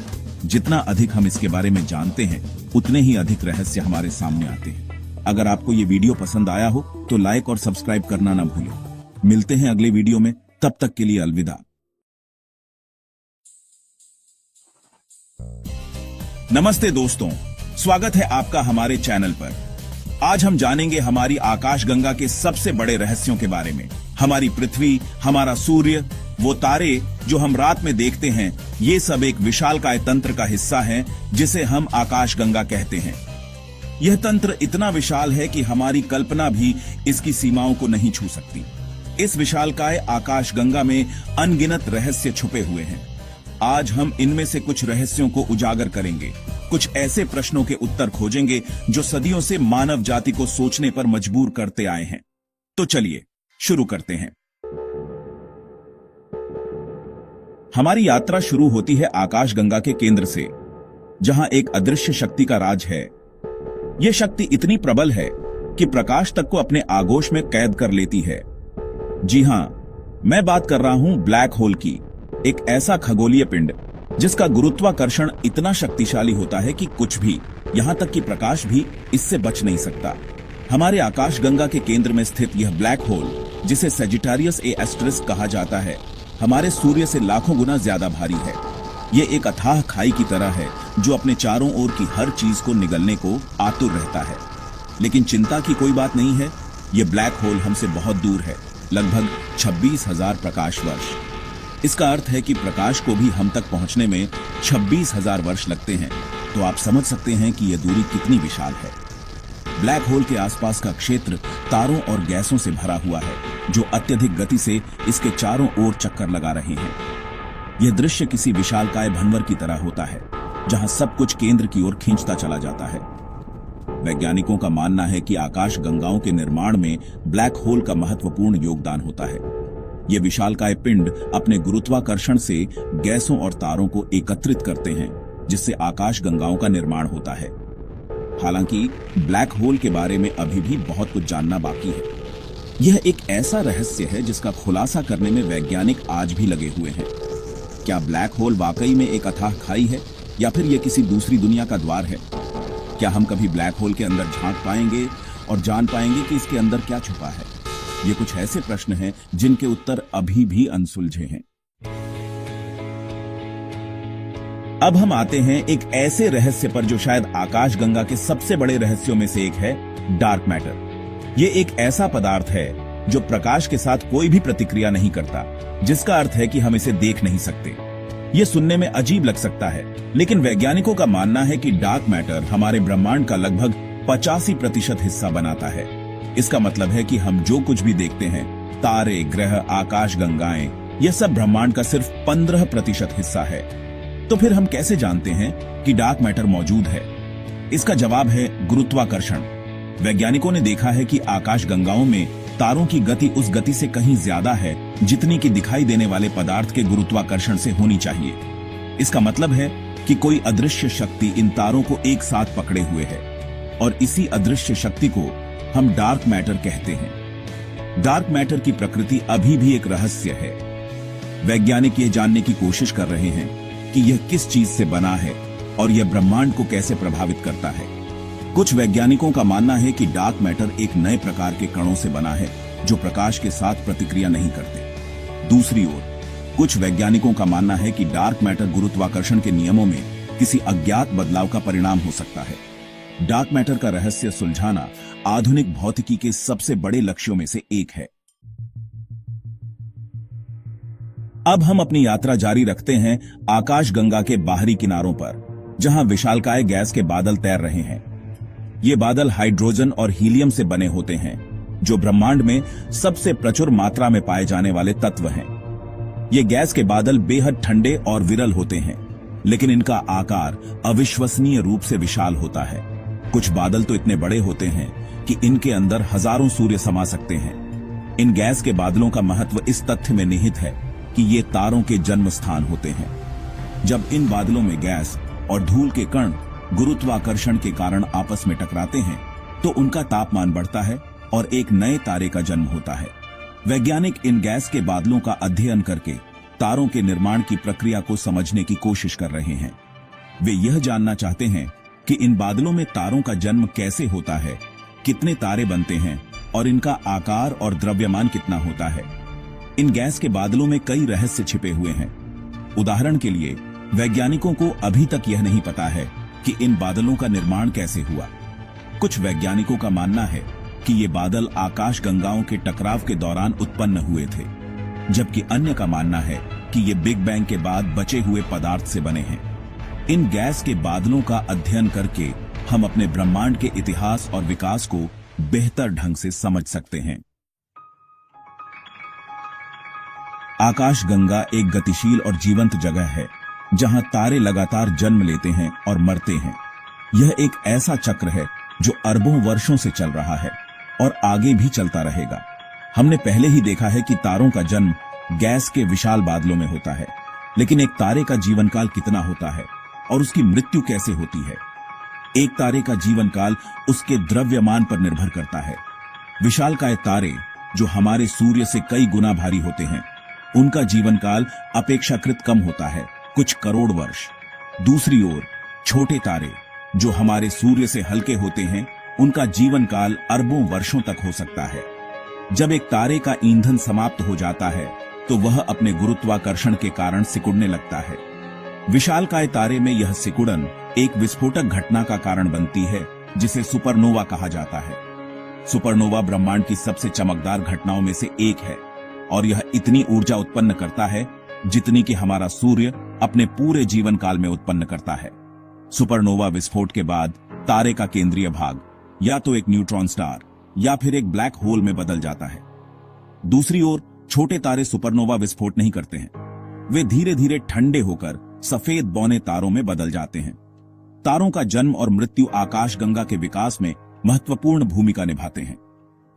जितना अधिक हम इसके बारे में जानते हैं, उतने ही अधिक रहस्य हमारे सामने आते हैं। अगर आपको ये वीडियो पसंद आया हो तो लाइक और सब्सक्राइब करना ना भूलें। मिलते हैं अगले वीडियो में, तब तक के लिए अलविदा। नमस्ते दोस्तों, स्वागत है आपका हमारे चैनल पर। आज हम जानेंगे हमारी आकाशगंगा के सबसे बड़े रहस्यों के बारे में। हमारी पृथ्वी, हमारा सूर्य, वो तारे जो हम रात में देखते हैं, ये सब एक विशालकाय तंत्र का हिस्सा है जिसे हम आकाशगंगा कहते हैं। यह तंत्र इतना विशाल है कि हमारी कल्पना भी इसकी सीमाओं को नहीं छू सकती। इस विशालकाय आकाशगंगा में अनगिनत रहस्य छुपे हुए हैं। आज हम इनमें से कुछ रहस्यों को उजागर करेंगे कुछ ऐसे प्रश्नों के उत्तर खोजेंगे जो सदियों से मानव जाति को सोचने पर मजबूर करते आए हैं। तो चलिए शुरू करते हैं। हमारी यात्रा शुरू होती है आकाशगंगा के केंद्र से, जहां एक अदृश्य शक्ति का राज है। यह शक्ति इतनी प्रबल है कि प्रकाश तक को अपने आगोश में कैद कर लेती है। जी हां, मैं बात कर रहा हूं ब्लैक होल की, एक ऐसा खगोलीय पिंड जिसका गुरुत्वाकर्षण इतना शक्तिशाली होता है कि कुछ भी, यहां तक कि प्रकाश भी इससे बच नहीं सकता। हमारे आकाशगंगा के केंद्र में स्थित यह ब्लैक होल, जिसे सेजिटारियस ए एस्टेरिस्क कहा जाता है, हमारे सूर्य से लाखों गुना ज्यादा भारी है। यह एक अथाह खाई की तरह है जो अपने चारों ओर की हर चीज को निगलने को आतुर रहता है। लेकिन चिंता की कोई बात नहीं है, यह ब्लैक होल हमसे बहुत दूर है, लगभग 26,000 प्रकाश वर्ष। इसका अर्थ है कि प्रकाश को भी हम तक पहुंचने में 26,000 वर्ष लगते हैं। तो आप समझ सकते हैं कि यह दूरी कितनी विशाल है। ब्लैक होल के आसपास का क्षेत्र तारों और गैसों से भरा हुआ है, जो अत्यधिक गति से इसके चारों ओर चक्कर लगा रहे हैं। यह दृश्य किसी विशालकाय भंवर की तरह होता है, जहां सब कुछ केंद्र की ओर खींचता चला जाता है। वैज्ञानिकों का मानना है कि आकाश गंगाओं के निर्माण में ब्लैक होल का महत्वपूर्ण योगदान होता है। ये विशालकाय पिंड अपने गुरुत्वाकर्षण से गैसों और तारों को एकत्रित करते हैं, जिससे आकाश गंगाओं का निर्माण होता है। हालांकि ब्लैक होल के बारे में अभी भी बहुत कुछ जानना बाकी है। यह एक ऐसा रहस्य है जिसका खुलासा करने में वैज्ञानिक आज भी लगे हुए हैं। क्या ब्लैक होल वाकई में एक अथाह खाई है, या फिर यह किसी दूसरी दुनिया का द्वार है? क्या हम कभी ब्लैक होल के अंदर झांक पाएंगे और जान पाएंगे कि इसके अंदर क्या छुपा है? ये कुछ ऐसे प्रश्न हैं जिनके उत्तर अभी भी अनसुलझे हैं। अब हम आते हैं एक ऐसे रहस्य पर जो शायद आकाशगंगा के सबसे बड़े रहस्यों में से एक है, डार्क मैटर। ये एक ऐसा पदार्थ है जो प्रकाश के साथ कोई भी प्रतिक्रिया नहीं करता, जिसका अर्थ है कि हम इसे देख नहीं सकते। ये सुनने में अजीब लग सकता है, लेकिन वैज्ञानिकों का मानना है कि डार्क मैटर हमारे ब्रह्मांड का लगभग 85% हिस्सा बनाता है। इसका मतलब है कि हम जो कुछ भी देखते हैं, तारे, ग्रह, आकाशगंगाएं, यह सब ब्रह्मांड का सिर्फ 15% हिस्सा है। तो फिर हम कैसे जानते हैं कि डार्क मैटर मौजूद है? इसका जवाब है गुरुत्वाकर्षण। वैज्ञानिकों ने देखा है कि आकाशगंगाओं में तारों की गति उस गति से कहीं ज्यादा है जितनी कि दिखाई देने वाले पदार्थ के गुरुत्वाकर्षण से होनी चाहिए। इसका मतलब है कि कोई अदृश्य शक्ति इन तारों को एक साथ पकड़े हुए है, और इसी अदृश्य शक्ति को हम डार्क मैटर कहते हैं। डार्क मैटर की प्रकृति अभी भी एक रहस्य है। वैज्ञानिक यह जानने की कोशिश कर रहे हैं कि यह किस चीज से बना है और यह ब्रह्मांड को कैसे प्रभावित करता है। कुछ वैज्ञानिकों का मानना है कि डार्क मैटर एक नए प्रकार के कणों से बना है जो प्रकाश के साथ प्रतिक्रिया नहीं करते। दूसरी ओर कुछ वैज्ञानिकों का मानना है कि डार्क मैटर गुरुत्वाकर्षण के नियमों में किसी अज्ञात बदलाव का परिणाम हो सकता है। डार्क मैटर का रहस्य सुलझाना आधुनिक भौतिकी के सबसे बड़े लक्ष्यों में से एक है। अब हम अपनी यात्रा जारी रखते हैं आकाशगंगा के बाहरी किनारों पर, जहां विशालकाय गैस के बादल तैर रहे हैं। ये बादल हाइड्रोजन और हीलियम से बने होते हैं, जो ब्रह्मांड में सबसे प्रचुर मात्रा में पाए जाने वाले तत्व हैं। ये गैस के बादल बेहद ठंडे और विरल होते हैं, लेकिन इनका आकार अविश्वसनीय रूप से विशाल होता है। कुछ बादल तो इतने बड़े होते हैं कि इनके अंदर हजारों सूर्य समा सकते हैं। इन गैस के बादलों का महत्व इस तथ्य में निहित है कि ये तारों के जन्म स्थान होते हैं। जब इन बादलों में गैस और धूल के कण गुरुत्वाकर्षण के कारण आपस में टकराते हैं, तो उनका तापमान बढ़ता है और एक नए तारे का जन्म होता है। वैज्ञानिक इन गैस के बादलों का अध्ययन करके तारों के निर्माण की प्रक्रिया को समझने की कोशिश कर रहे हैं। वे यह जानना चाहते हैं कि इन बादलों में तारों का जन्म कैसे होता है, कितने तारे बनते हैं और इनका आकार और द्रव्यमान कितना होता है। इन गैस के बादलों में कई रहस्य छिपे हुए हैं। उदाहरण के लिए, वैज्ञानिकों को अभी तक यह नहीं पता है कि इन बादलों का निर्माण कैसे हुआ। कुछ वैज्ञानिकों का मानना है कि ये बादल आकाशगंगाओं के टकराव के दौरान उत्पन्न हुए थे, जबकि अन्य का मानना है कि ये बिग बैंग के बाद बचे हुए पदार्थ से बने हैं। इन गैस के बादलों का अध्ययन करके हम अपने ब्रह्मांड के इतिहास और विकास को बेहतर ढंग से समझ सकते हैं। आकाशगंगा एक गतिशील और जीवंत जगह है, जहां तारे लगातार जन्म लेते हैं और मरते हैं। यह एक ऐसा चक्र है जो अरबों वर्षों से चल रहा है और आगे भी चलता रहेगा। हमने पहले ही देखा है कि तारों का जन्म गैस के विशाल बादलों में होता है, लेकिन एक तारे का जीवन काल कितना होता है और उसकी मृत्यु कैसे होती है? एक तारे का जीवन काल उसके द्रव्यमान पर निर्भर करता है। विशालकाय तारे जो हमारे सूर्य से कई गुना भारी होते हैं, उनका जीवन काल अपेक्षाकृत कम होता है, कुछ करोड़ वर्ष। दूसरी ओर छोटे तारे जो हमारे सूर्य से हल्के होते हैं, उनका जीवन काल अरबों वर्षों तक हो सकता है। जब एक तारे का ईंधन समाप्त हो जाता है तो वह अपने गुरुत्वाकर्षण के कारण सिकुड़ने लगता है। विशालकाय तारे में यह सिकुड़न एक विस्फोटक घटना का कारण बनती है जिसे सुपरनोवा कहा जाता है। सुपरनोवा ब्रह्मांड की सबसे चमकदार घटनाओं में से एक है और यह इतनी ऊर्जा उत्पन्न करता है जितनी कि हमारा सूर्य अपने पूरे जीवन काल में उत्पन्न करता है। सुपरनोवा विस्फोट के बाद तारे का केंद्रीय भाग या तो एक न्यूट्रॉन स्टार या फिर एक ब्लैक होल में बदल जाता है। दूसरी ओर छोटे तारे सुपरनोवा विस्फोट नहीं करते हैं, वे धीरे धीरे ठंडे होकर सफेद बौने तारों में बदल जाते हैं। तारों का जन्म और मृत्यु आकाशगंगा के विकास में महत्वपूर्ण भूमिका निभाते हैं।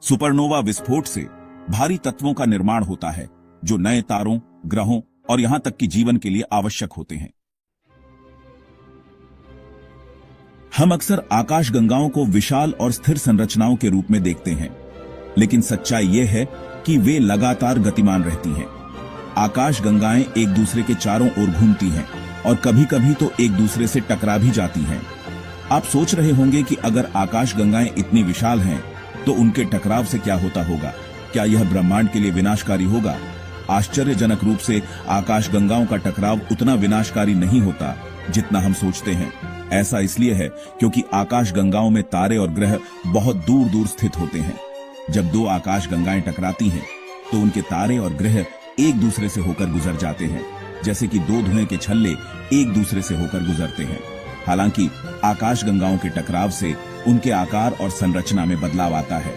सुपरनोवा विस्फोट से भारी तत्वों का निर्माण होता है जो नए तारों, ग्रहों और यहां तक कि जीवन के लिए आवश्यक होते हैं। हम अक्सर आकाशगंगाओं को विशाल और स्थिर संरचनाओं के रूप में देखते हैं, लेकिन सच्चाई यह है कि वे लगातार गतिमान रहती हैं। आकाशगंगाएं एक दूसरे के चारों ओर घूमती हैं और कभी कभी तो एक दूसरे से टकरा भी जाती हैं। आप सोच रहे होंगे कि अगर आकाशगंगाएं इतनी विशाल हैं तो उनके टकराव से क्या होता होगा? क्या यह ब्रह्मांड के लिए विनाशकारी होगा? आश्चर्यजनक रूप से आकाशगंगाओं का टकराव उतना विनाशकारी नहीं होता जितना हम सोचते हैं। ऐसा इसलिए है क्योंकि आकाशगंगाओं में तारे और ग्रह बहुत दूर दूर स्थित होते हैं। जब दो आकाशगंगाएं टकराती हैं तो उनके तारे और ग्रह एक दूसरे से होकर गुजर जाते हैं, जैसे कि दो धुएं के छल्ले एक दूसरे से होकर गुजरते हैं। हालांकि आकाशगंगाओं के टकराव से उनके आकार और संरचना में बदलाव आता है।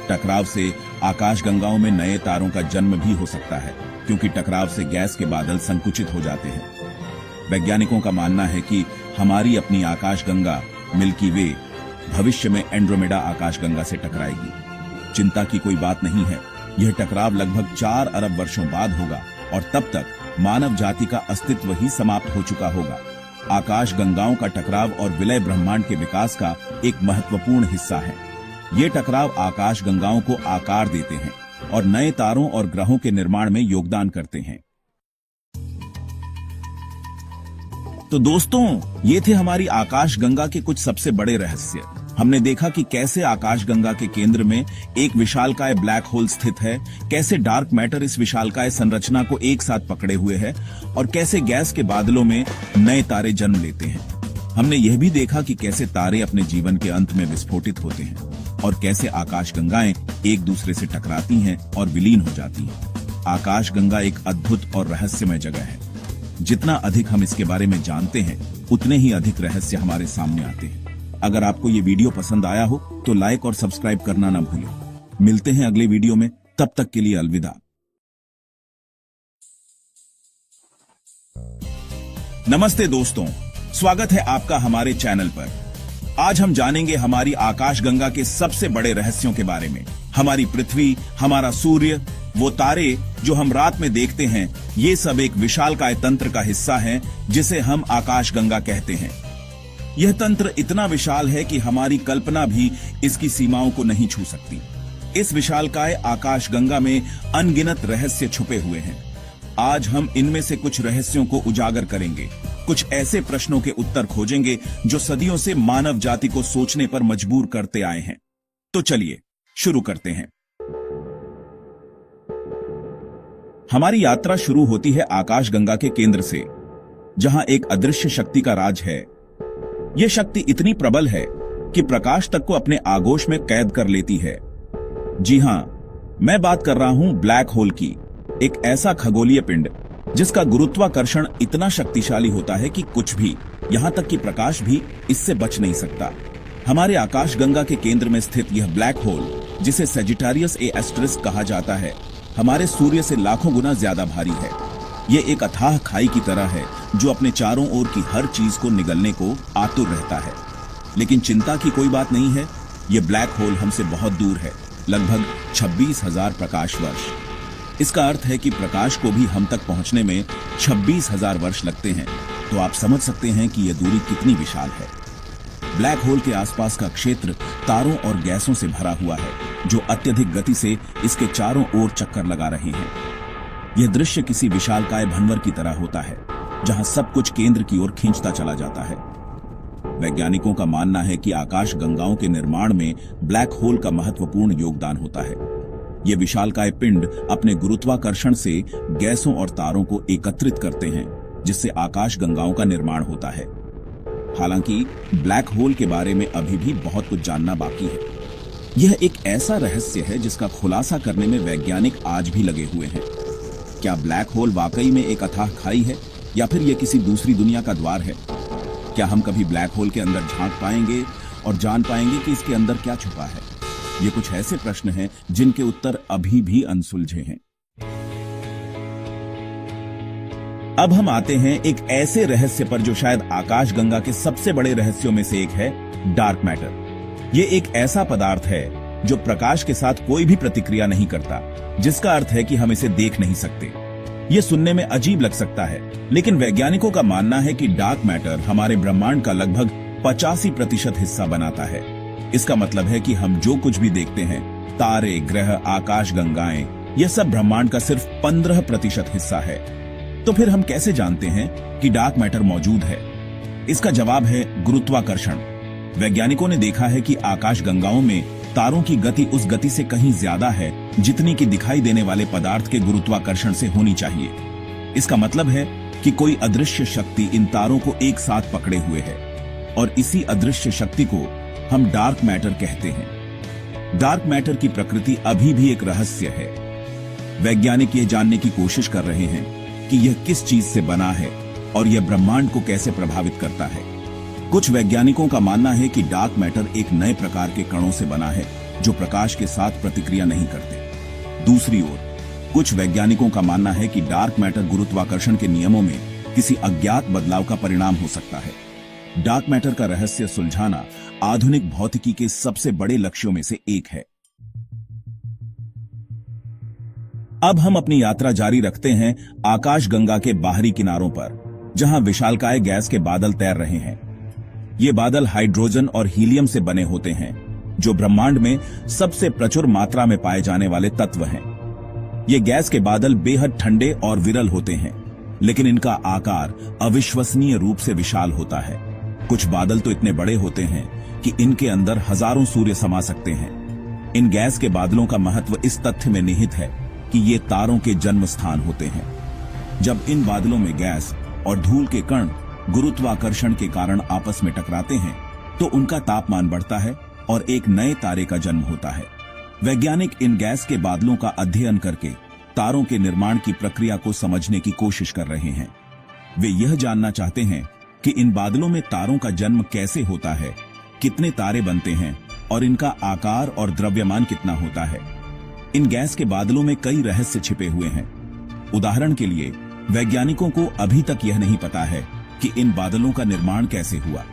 टकराव से आकाशगंगाओं में नए तारों का जन्म भी हो सकता है, क्योंकि टकराव से गैस के बादल संकुचित हो जाते हैं। वैज्ञानिकों का मानना है कि हमारी अपनी आकाशगंगा मिल्की वे भविष्य में एंड्रोमेडा आकाशगंगा से टकराएगी। चिंता की कोई बात नहीं है, यह टकराव लगभग 4 अरब वर्षों बाद होगा और तब तक मानव जाति का अस्तित्व ही समाप्त हो चुका होगा। आकाशगंगाओं का टकराव और विलय ब्रह्मांड के विकास का एक महत्वपूर्ण हिस्सा है। ये टकराव आकाशगंगाओं को आकार देते हैं और नए तारों और ग्रहों के निर्माण में योगदान करते हैं। तो दोस्तों, ये थे हमारी आकाशगंगा के कुछ सबसे बड़े रहस्य। हमने देखा कि कैसे आकाशगंगा के केंद्र में एक विशालकाय ब्लैक होल स्थित है, कैसे डार्क मैटर इस विशालकाय संरचना को एक साथ पकड़े हुए है और कैसे गैस के बादलों में नए तारे जन्म लेते हैं। हमने यह भी देखा कि कैसे तारे अपने जीवन के अंत में विस्फोटित होते हैं और कैसे आकाशगंगाएं एक दूसरे से टकराती हैं और विलीन हो जाती हैं। आकाशगंगा एक अद्भुत और रहस्यमय जगह है। जितना अधिक हम इसके बारे में जानते हैं, उतने ही अधिक रहस्य हमारे सामने आते हैं। अगर आपको ये वीडियो पसंद आया हो तो लाइक और सब्सक्राइब करना ना भूलें। मिलते हैं अगले वीडियो में, तब तक के लिए अलविदा। नमस्ते दोस्तों, स्वागत है आपका हमारे चैनल पर। आज हम जानेंगे हमारी आकाशगंगा के सबसे बड़े रहस्यों के बारे में। हमारी पृथ्वी, हमारा सूर्य, वो तारे जो हम रात में देखते हैं, ये सब एक विशालकाय तंत्र का हिस्सा हैं जिसे हम आकाशगंगा कहते हैं। यह तंत्र इतना विशाल है कि हमारी कल्पना भी इसकी सीमाओं को नहीं छू सकती। इस विशालकाय आकाशगंगा में अनगिनत रहस्य छुपे हुए हैं। आज हम इनमें से कुछ रहस्यों को उजागर करेंगे, कुछ ऐसे प्रश्नों के उत्तर खोजेंगे जो सदियों से मानव जाति को सोचने पर मजबूर करते आए हैं। तो चलिए शुरू करते हैं। हमारी यात्रा शुरू होती है आकाशगंगा के केंद्र से, जहां एक अदृश्य शक्ति का राज है। यह शक्ति इतनी प्रबल है कि प्रकाश तक को अपने आगोश में कैद कर लेती है। जी हां, मैं बात कर रहा हूं ब्लैक होल की, एक ऐसा खगोलीय पिंड जिसका गुरुत्वाकर्षण इतना शक्तिशाली होता है कि कुछ भी, यहां तक कि प्रकाश भी इससे बच नहीं सकता। हमारे आकाशगंगा के केंद्र में स्थित यह ब्लैक होल, जिसे सेजिटारियस ए एस्टेरिस्क कहा जाता है, हमारे सूर्य से लाखों गुना ज्यादा भारी है। यह एक अथाह खाई की तरह है जो अपने चारों ओर की हर चीज को निगलने को आतुर रहता है। लेकिन चिंता की कोई बात नहीं है, ये ब्लैक होल हमसे बहुत दूर है, लगभग 26,000 प्रकाश वर्ष। इसका अर्थ है कि प्रकाश को भी हम तक पहुंचने में 26,000 वर्ष लगते हैं। तो आप समझ सकते हैं कि यह दूरी कितनी विशाल है। ब्लैक होल के आसपास का क्षेत्र तारों और गैसों से भरा हुआ है, जो अत्यधिक गति से इसके चारों ओर चक्कर लगा रहे हैं। यह दृश्य किसी विशालकाय भंवर की तरह होता है, जहां सब कुछ केंद्र की ओर खींचता चला जाता है। वैज्ञानिकों का मानना है कि आकाश गंगाओं के निर्माण में ब्लैक होल का महत्वपूर्ण योगदान होता है। ये विशालकाय पिंड अपने गुरुत्वाकर्षण से गैसों और तारों को एकत्रित करते हैं, जिससे आकाश गंगाओं का निर्माण होता है। हालांकि ब्लैक होल के बारे में अभी भी बहुत कुछ जानना बाकी है। यह एक ऐसा रहस्य है जिसका खुलासा करने में वैज्ञानिक आज भी लगे हुए हैं। क्या ब्लैक होल वाकई में एक अथाह खाई है, या फिर यह किसी दूसरी दुनिया का द्वार है? क्या हम कभी ब्लैक होल के अंदर झांक पाएंगे और जान पाएंगे कि इसके अंदर क्या छुपा है? ये कुछ ऐसे प्रश्न हैं जिनके उत्तर अभी भी अनसुलझे हैं। अब हम आते हैं एक ऐसे रहस्य पर जो शायद आकाशगंगा के सबसे बड़े रहस्यों में से एक है, डार्क मैटर। ये एक ऐसा पदार्थ है जो प्रकाश के साथ कोई भी प्रतिक्रिया नहीं करता, जिसका अर्थ है कि हम इसे देख नहीं सकते। ये सुनने में अजीब लग सकता है, लेकिन वैज्ञानिकों का मानना है कि डार्क मैटर हमारे ब्रह्मांड का लगभग 85% हिस्सा बनाता है। इसका मतलब है कि हम जो कुछ भी देखते हैं, तारे, ग्रह, आकाश गंगाएं, यह सब ब्रह्मांड का सिर्फ 15% हिस्सा है। तो फिर हम कैसे जानते हैं कि डार्क मैटर मौजूद है? इसका जवाब है गुरुत्वाकर्षण। वैज्ञानिकों ने देखा है कि आकाश गंगाओं में तारों की गति उस गति से कहीं ज्यादा है जितनी कि दिखाई देने वाले पदार्थ के गुरुत्वाकर्षण से होनी चाहिए। इसका मतलब है कि कोई अदृश्य शक्ति इन तारों को एक साथ पकड़े हुए है, और इसी अदृश्य शक्ति को हम डार्क मैटर कहते हैं। डार्क मैटर की प्रकृति अभी भी एक रहस्य है। वैज्ञानिक यह जानने की कोशिश कर रहे हैं कि यह किस चीज से बना है और यह ब्रह्मांड को कैसे प्रभावित करता है। कुछ वैज्ञानिकों का मानना है कि डार्क मैटर एक नए प्रकार के कणों से बना है जो प्रकाश के साथ प्रतिक्रिया नहीं करते। दूसरी ओर कुछ वैज्ञानिकों का मानना है कि डार्क मैटर गुरुत्वाकर्षण के नियमों में किसी अज्ञात बदलाव का परिणाम हो सकता है। डार्क मैटर का रहस्य सुलझाना आधुनिक भौतिकी के सबसे बड़े लक्ष्यों में से एक है। अब हम अपनी यात्रा जारी रखते हैं आकाशगंगा के बाहरी किनारों पर, जहां विशालकाय गैस के बादल तैर रहे हैं। ये बादल हाइड्रोजन और हीलियम से बने होते हैं, जो ब्रह्मांड में सबसे प्रचुर मात्रा में पाए जाने वाले तत्व हैं। ये गैस के बादल बेहद ठंडे और विरल होते हैं, लेकिन इनका आकार अविश्वसनीय रूप से विशाल होता है। कुछ बादल तो इतने बड़े होते हैं कि इनके अंदर हजारों सूर्य समा सकते हैं। इन गैस के बादलों का महत्व इस तथ्य में निहित है कि ये तारों के जन्म स्थान होते हैं। जब इन बादलों में गैस और धूल के कण गुरुत्वाकर्षण के कारण आपस में टकराते हैं, तो उनका तापमान बढ़ता है और एक नए तारे का जन्म होता है। वैज्ञानिक इन गैस के बादलों का अध्ययन करके तारों के निर्माण की प्रक्रिया को समझने की कोशिश कर रहे हैं। वे यह जानना चाहते हैं कि इन बादलों में तारों का जन्म कैसे होता है, कितने तारे बनते हैं और इनका आकार और द्रव्यमान कितना होता है। इन गैस के बादलों में कई रहस्य छिपे हुए हैं। उदाहरण के लिए, वैज्ञानिकों को अभी तक यह नहीं पता है कि इन बादलों का निर्माण कैसे हुआ।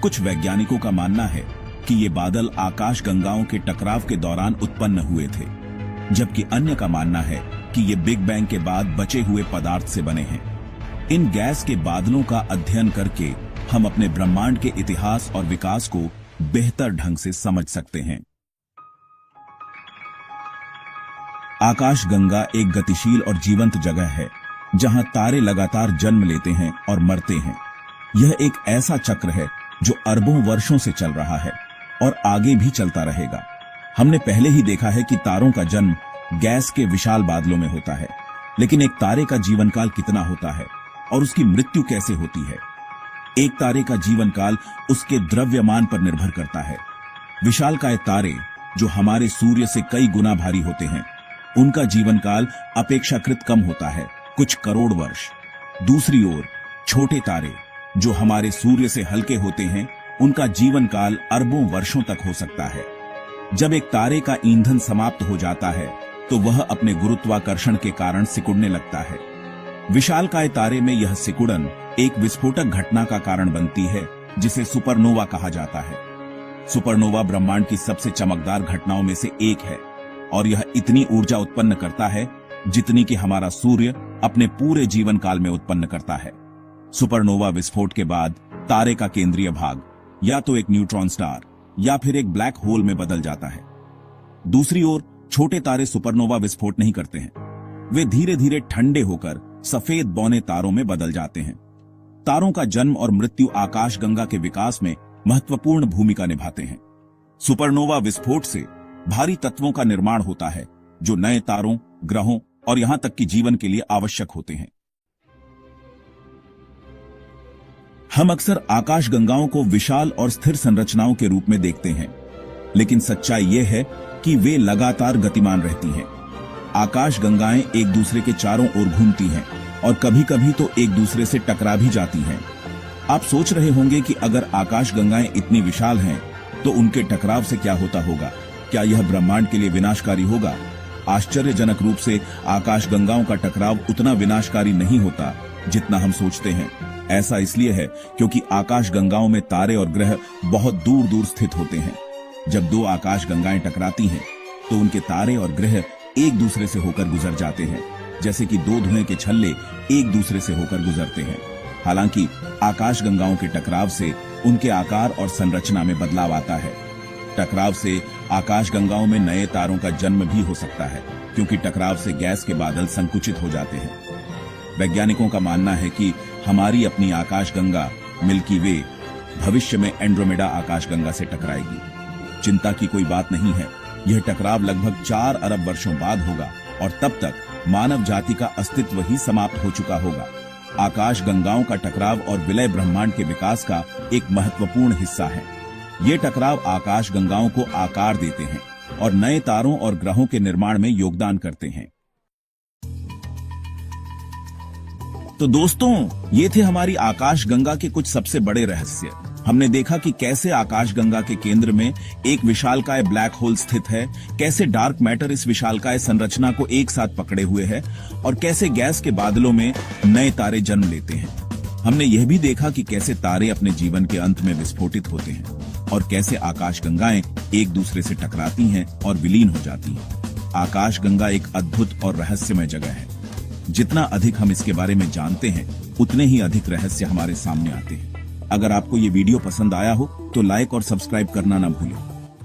कुछ वैज्ञानिकों का मानना है कि ये बादल आकाश गंगाओं के टकराव के दौरान उत्पन्न हुए थे, जबकि अन्य का मानना है कि ये बिग बैंग के बाद बचे हुए पदार्थ से बने हैं। इन गैस के बादलों का अध्ययन करके हम अपने ब्रह्मांड के इतिहास और विकास को बेहतर ढंग से समझ सकते हैं। आकाशगंगा एक गतिशील और जीवंत जगह है, जहां तारे लगातार जन्म लेते हैं और मरते हैं। यह एक ऐसा चक्र है जो अरबों वर्षों से चल रहा है और आगे भी चलता रहेगा। हमने पहले ही देखा है कि तारों का जन्म गैस के विशाल बादलों में होता है, लेकिन एक तारे का जीवन काल कितना होता है और उसकी मृत्यु कैसे होती है? एक तारे का जीवन काल उसके द्रव्यमान पर निर्भर करता है। विशालकाय तारे, जो हमारे सूर्य से कई गुना भारी होते हैं, उनका जीवन काल अपेक्षाकृत कम होता है, कुछ करोड़ वर्ष। दूसरी ओर छोटे तारे, जो हमारे सूर्य से हल्के होते हैं, उनका जीवन काल अरबों वर्षों तक हो सकता है। जब एक तारे का ईंधन समाप्त हो जाता है, तो वह अपने गुरुत्वाकर्षण के कारण सिकुड़ने लगता है। विशालकाय तारे में यह सिकुड़न एक विस्फोटक घटना का कारण बनती है, जिसे सुपरनोवा कहा जाता है। सुपरनोवा ब्रह्मांड की सबसे चमकदार घटनाओं में से एक है और यह इतनी ऊर्जा उत्पन्न करता है जितनी कि हमारा सूर्य अपने पूरे जीवन काल में उत्पन्न करता है। सुपरनोवा विस्फोट के बाद तारे का केंद्रीय भाग या तो एक न्यूट्रॉन स्टार या फिर एक ब्लैक होल में बदल जाता है। दूसरी ओर छोटे तारे सुपरनोवा विस्फोट नहीं करते हैं, वे धीरे धीरे ठंडे होकर सफेद बौने तारों में बदल जाते हैं। तारों का जन्म और मृत्यु आकाशगंगा के विकास में महत्वपूर्ण भूमिका निभाते हैं। सुपरनोवा विस्फोट से भारी तत्वों का निर्माण होता है जो नए तारों, ग्रहों और यहां तक कि जीवन के लिए आवश्यक होते हैं। हम अक्सर आकाशगंगाओं को विशाल और स्थिर संरचनाओं के रूप में देखते हैं, लेकिन सच्चाई यह है कि वे लगातार गतिमान रहती हैं। आकाशगंगाएं एक दूसरे के चारों ओर घूमती हैं और कभी कभी तो एक दूसरे से टकरा भी जाती हैं। आप सोच रहे होंगे कि अगर आकाशगंगाएं इतनी विशाल हैं तो उनके टकराव से क्या होता होगा? क्या यह ब्रह्मांड के लिए विनाशकारी होगा? आश्चर्यजनक रूप से आकाशगंगाओं का टकराव उतना विनाशकारी नहीं होता जितना हम सोचते हैं। ऐसा इसलिए है क्योंकि आकाशगंगाओं में तारे और ग्रह बहुत दूर दूर स्थित होते हैं। जब दो आकाशगंगाएं टकराती हैं तो उनके तारे और ग्रह एक दूसरे से होकर गुजर जाते हैं, जैसे कि दो धुएं के छल्ले एक दूसरे से होकर गुजरते हैं। हालांकि आकाशगंगाओं के टकराव से उनके आकार और संरचना में बदलाव आता है। टकराव से आकाशगंगाओं में नए तारों का जन्म भी हो सकता है, क्योंकि टकराव से गैस के बादल संकुचित हो जाते हैं। वैज्ञानिकों का मानना है कि हमारी अपनी आकाशगंगा मिल्की वे भविष्य में एंड्रोमेडा आकाशगंगा से टकराएगी। चिंता की कोई बात नहीं है, यह टकराव लगभग 4 अरब वर्षों बाद होगा और तब तक मानव जाति का अस्तित्व ही समाप्त हो चुका होगा। आकाशगंगाओं का टकराव और विलय ब्रह्मांड के विकास का एक महत्वपूर्ण हिस्सा है। ये टकराव आकाशगंगाओं को आकार देते हैं और नए तारों और ग्रहों के निर्माण में योगदान करते हैं। तो दोस्तों, ये थे हमारी आकाशगंगा के कुछ सबसे बड़े रहस्य। हमने देखा कि कैसे आकाशगंगा के केंद्र में एक विशालकाय ब्लैक होल स्थित है, कैसे डार्क मैटर इस विशालकाय संरचना को एक साथ पकड़े हुए है और कैसे गैस के बादलों में नए तारे जन्म लेते हैं। हमने यह भी देखा कि कैसे तारे अपने जीवन के अंत में विस्फोटित होते हैं और कैसे आकाशगंगाएं एक दूसरे से टकराती हैं और विलीन हो जाती हैं। आकाशगंगा एक अद्भुत और रहस्यमय जगह है। जितना अधिक हम इसके बारे में जानते हैं, उतने ही अधिक रहस्य हमारे सामने आते हैं। अगर आपको ये वीडियो पसंद आया हो तो लाइक और सब्सक्राइब करना ना भूलें।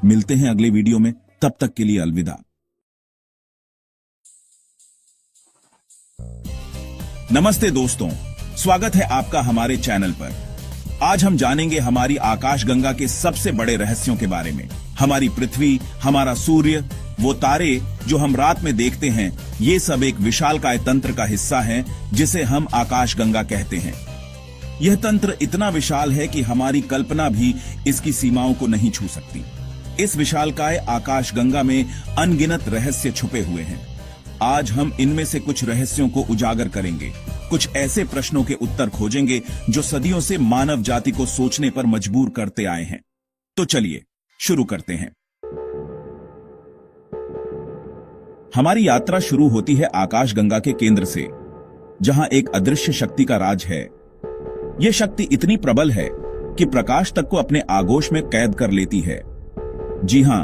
मिलते हैं अगले वीडियो में, तब तक के लिए अलविदा। नमस्ते दोस्तों, स्वागत है आपका हमारे चैनल पर। आज हम जानेंगे हमारी आकाशगंगा के सबसे बड़े रहस्यों के बारे में। हमारी पृथ्वी, हमारा सूर्य, वो तारे जो हम रात में देखते हैं, ये सब एक विशालकाय तंत्र का हिस्सा हैं जिसे हम आकाशगंगा कहते हैं। यह तंत्र इतना विशाल है कि हमारी कल्पना भी इसकी सीमाओं को नहीं छू सकती। इस विशालकाय आकाशगंगा में अनगिनत रहस्य छुपे हुए हैं। आज हम इनमें से कुछ रहस्यों को उजागर करेंगे, कुछ ऐसे प्रश्नों के उत्तर खोजेंगे जो सदियों से मानव जाति को सोचने पर मजबूर करते आए हैं। तो चलिए शुरू करते हैं। हमारी यात्रा शुरू होती है आकाशगंगा के केंद्र से, जहां एक अदृश्य शक्ति का राज है। यह शक्ति इतनी प्रबल है कि प्रकाश तक को अपने आगोश में कैद कर लेती है। जी हां,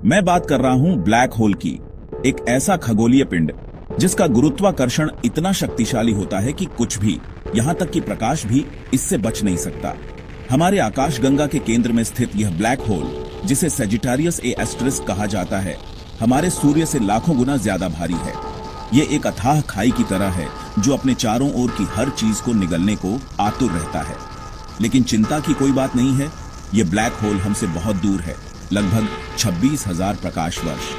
मैं बात कर रहा हूं ब्लैक होल की, एक ऐसा खगोलीय पिंड जिसका गुरुत्वाकर्षण इतना शक्तिशाली होता है कि कुछ भी, यहां तक कि प्रकाश भी इससे बच नहीं सकता। हमारे आकाशगंगा के केंद्र में स्थित यह ब्लैक होल, जिसे सेजिटारियस ए एस्टेरिस्क कहा जाता है, हमारे सूर्य से लाखों गुना ज्यादा भारी है। यह एक अथाह खाई की तरह है जो अपने चारों ओर की हर चीज को निगलने को आतुर रहता है। लेकिन चिंता की कोई बात नहीं है, यह ब्लैक होल हमसे बहुत दूर है, लगभग 26,000 प्रकाश वर्ष।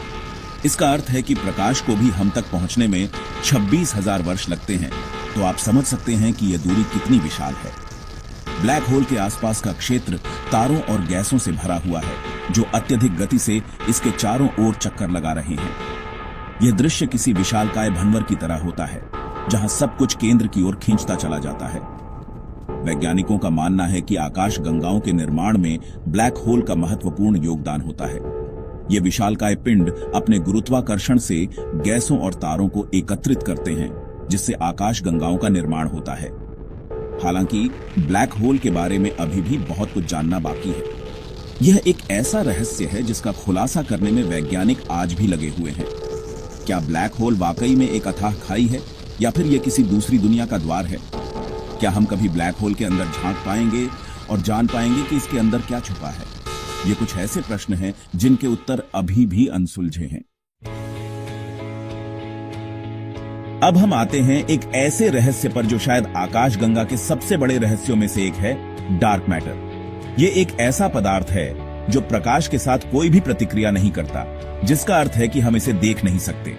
इसका अर्थ है कि प्रकाश को भी हम तक पहुंचने में 26,000 वर्ष लगते हैं। तो आप समझ सकते हैं कि यह दूरी कितनी विशाल है। ब्लैक होल के आसपास का क्षेत्र तारों और गैसों से भरा हुआ है, जो अत्यधिक गति से इसके चारों ओर चक्कर लगा रहे हैं। यह दृश्य किसी विशालकाय भंवर की तरह होता है, जहां सब कुछ केंद्र की ओर खींचता चला जाता है। वैज्ञानिकों का मानना है कि आकाशगंगाओं के निर्माण में ब्लैक होल का महत्वपूर्ण योगदान होता है। ये विशालकाय पिंड अपने गुरुत्वाकर्षण से गैसों और तारों को एकत्रित करते हैं, जिससे आकाशगंगाओं का निर्माण होता है। हालांकि ब्लैक होल के बारे में अभी भी बहुत कुछ जानना बाकी है। यह एक ऐसा रहस्य है जिसका खुलासा करने में वैज्ञानिक आज भी लगे हुए हैं। क्या ब्लैक होल वाकई में एक अथाह खाई है या फिर यह किसी दूसरी दुनिया का द्वार है? क्या हम कभी ब्लैक होल के अंदर झांक पाएंगे और जान पाएंगे कि इसके अंदर क्या छुपा है? ये कुछ ऐसे प्रश्न हैं जिनके उत्तर अभी भी अनसुलझे हैं। अब हम आते हैं एक ऐसे रहस्य पर जो शायद आकाशगंगा के सबसे बड़े रहस्यों में से एक है, डार्क मैटर। ये एक ऐसा पदार्थ है जो प्रकाश के साथ कोई भी प्रतिक्रिया नहीं करता, जिसका अर्थ है कि हम इसे देख नहीं सकते।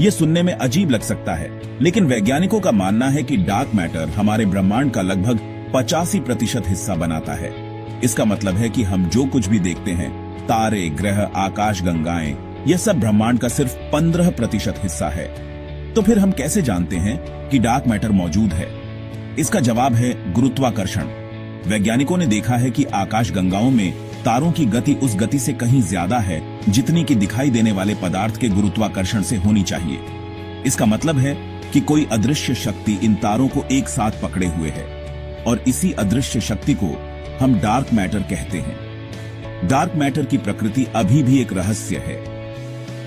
ये सुनने में अजीब लग सकता है, लेकिन वैज्ञानिकों का मानना है कि डार्क मैटर हमारे ब्रह्मांड का लगभग 85% हिस्सा बनाता है। इसका मतलब है कि हम जो कुछ भी देखते हैं, तारे, ग्रह, आकाशगंगाएं, यह सब ब्रह्मांड का सिर्फ 15% हिस्सा है। तो फिर हम कैसे जानते हैं कि डार्क मैटर मौजूद है? इसका जवाब है गुरुत्वाकर्षण। वैज्ञानिकों ने देखा है कि आकाशगंगाओं में तारों की गति उस गति से कहीं ज्यादा है जितनी कि दिखाई देने वाले पदार्थ के गुरुत्वाकर्षण से होनी चाहिए। इसका मतलब है कि कोई अदृश्य शक्ति इन तारों को एक साथ पकड़े हुए है और इसी अदृश्य शक्ति को हम डार्क मैटर कहते हैं। डार्क मैटर की प्रकृति अभी भी एक रहस्य है।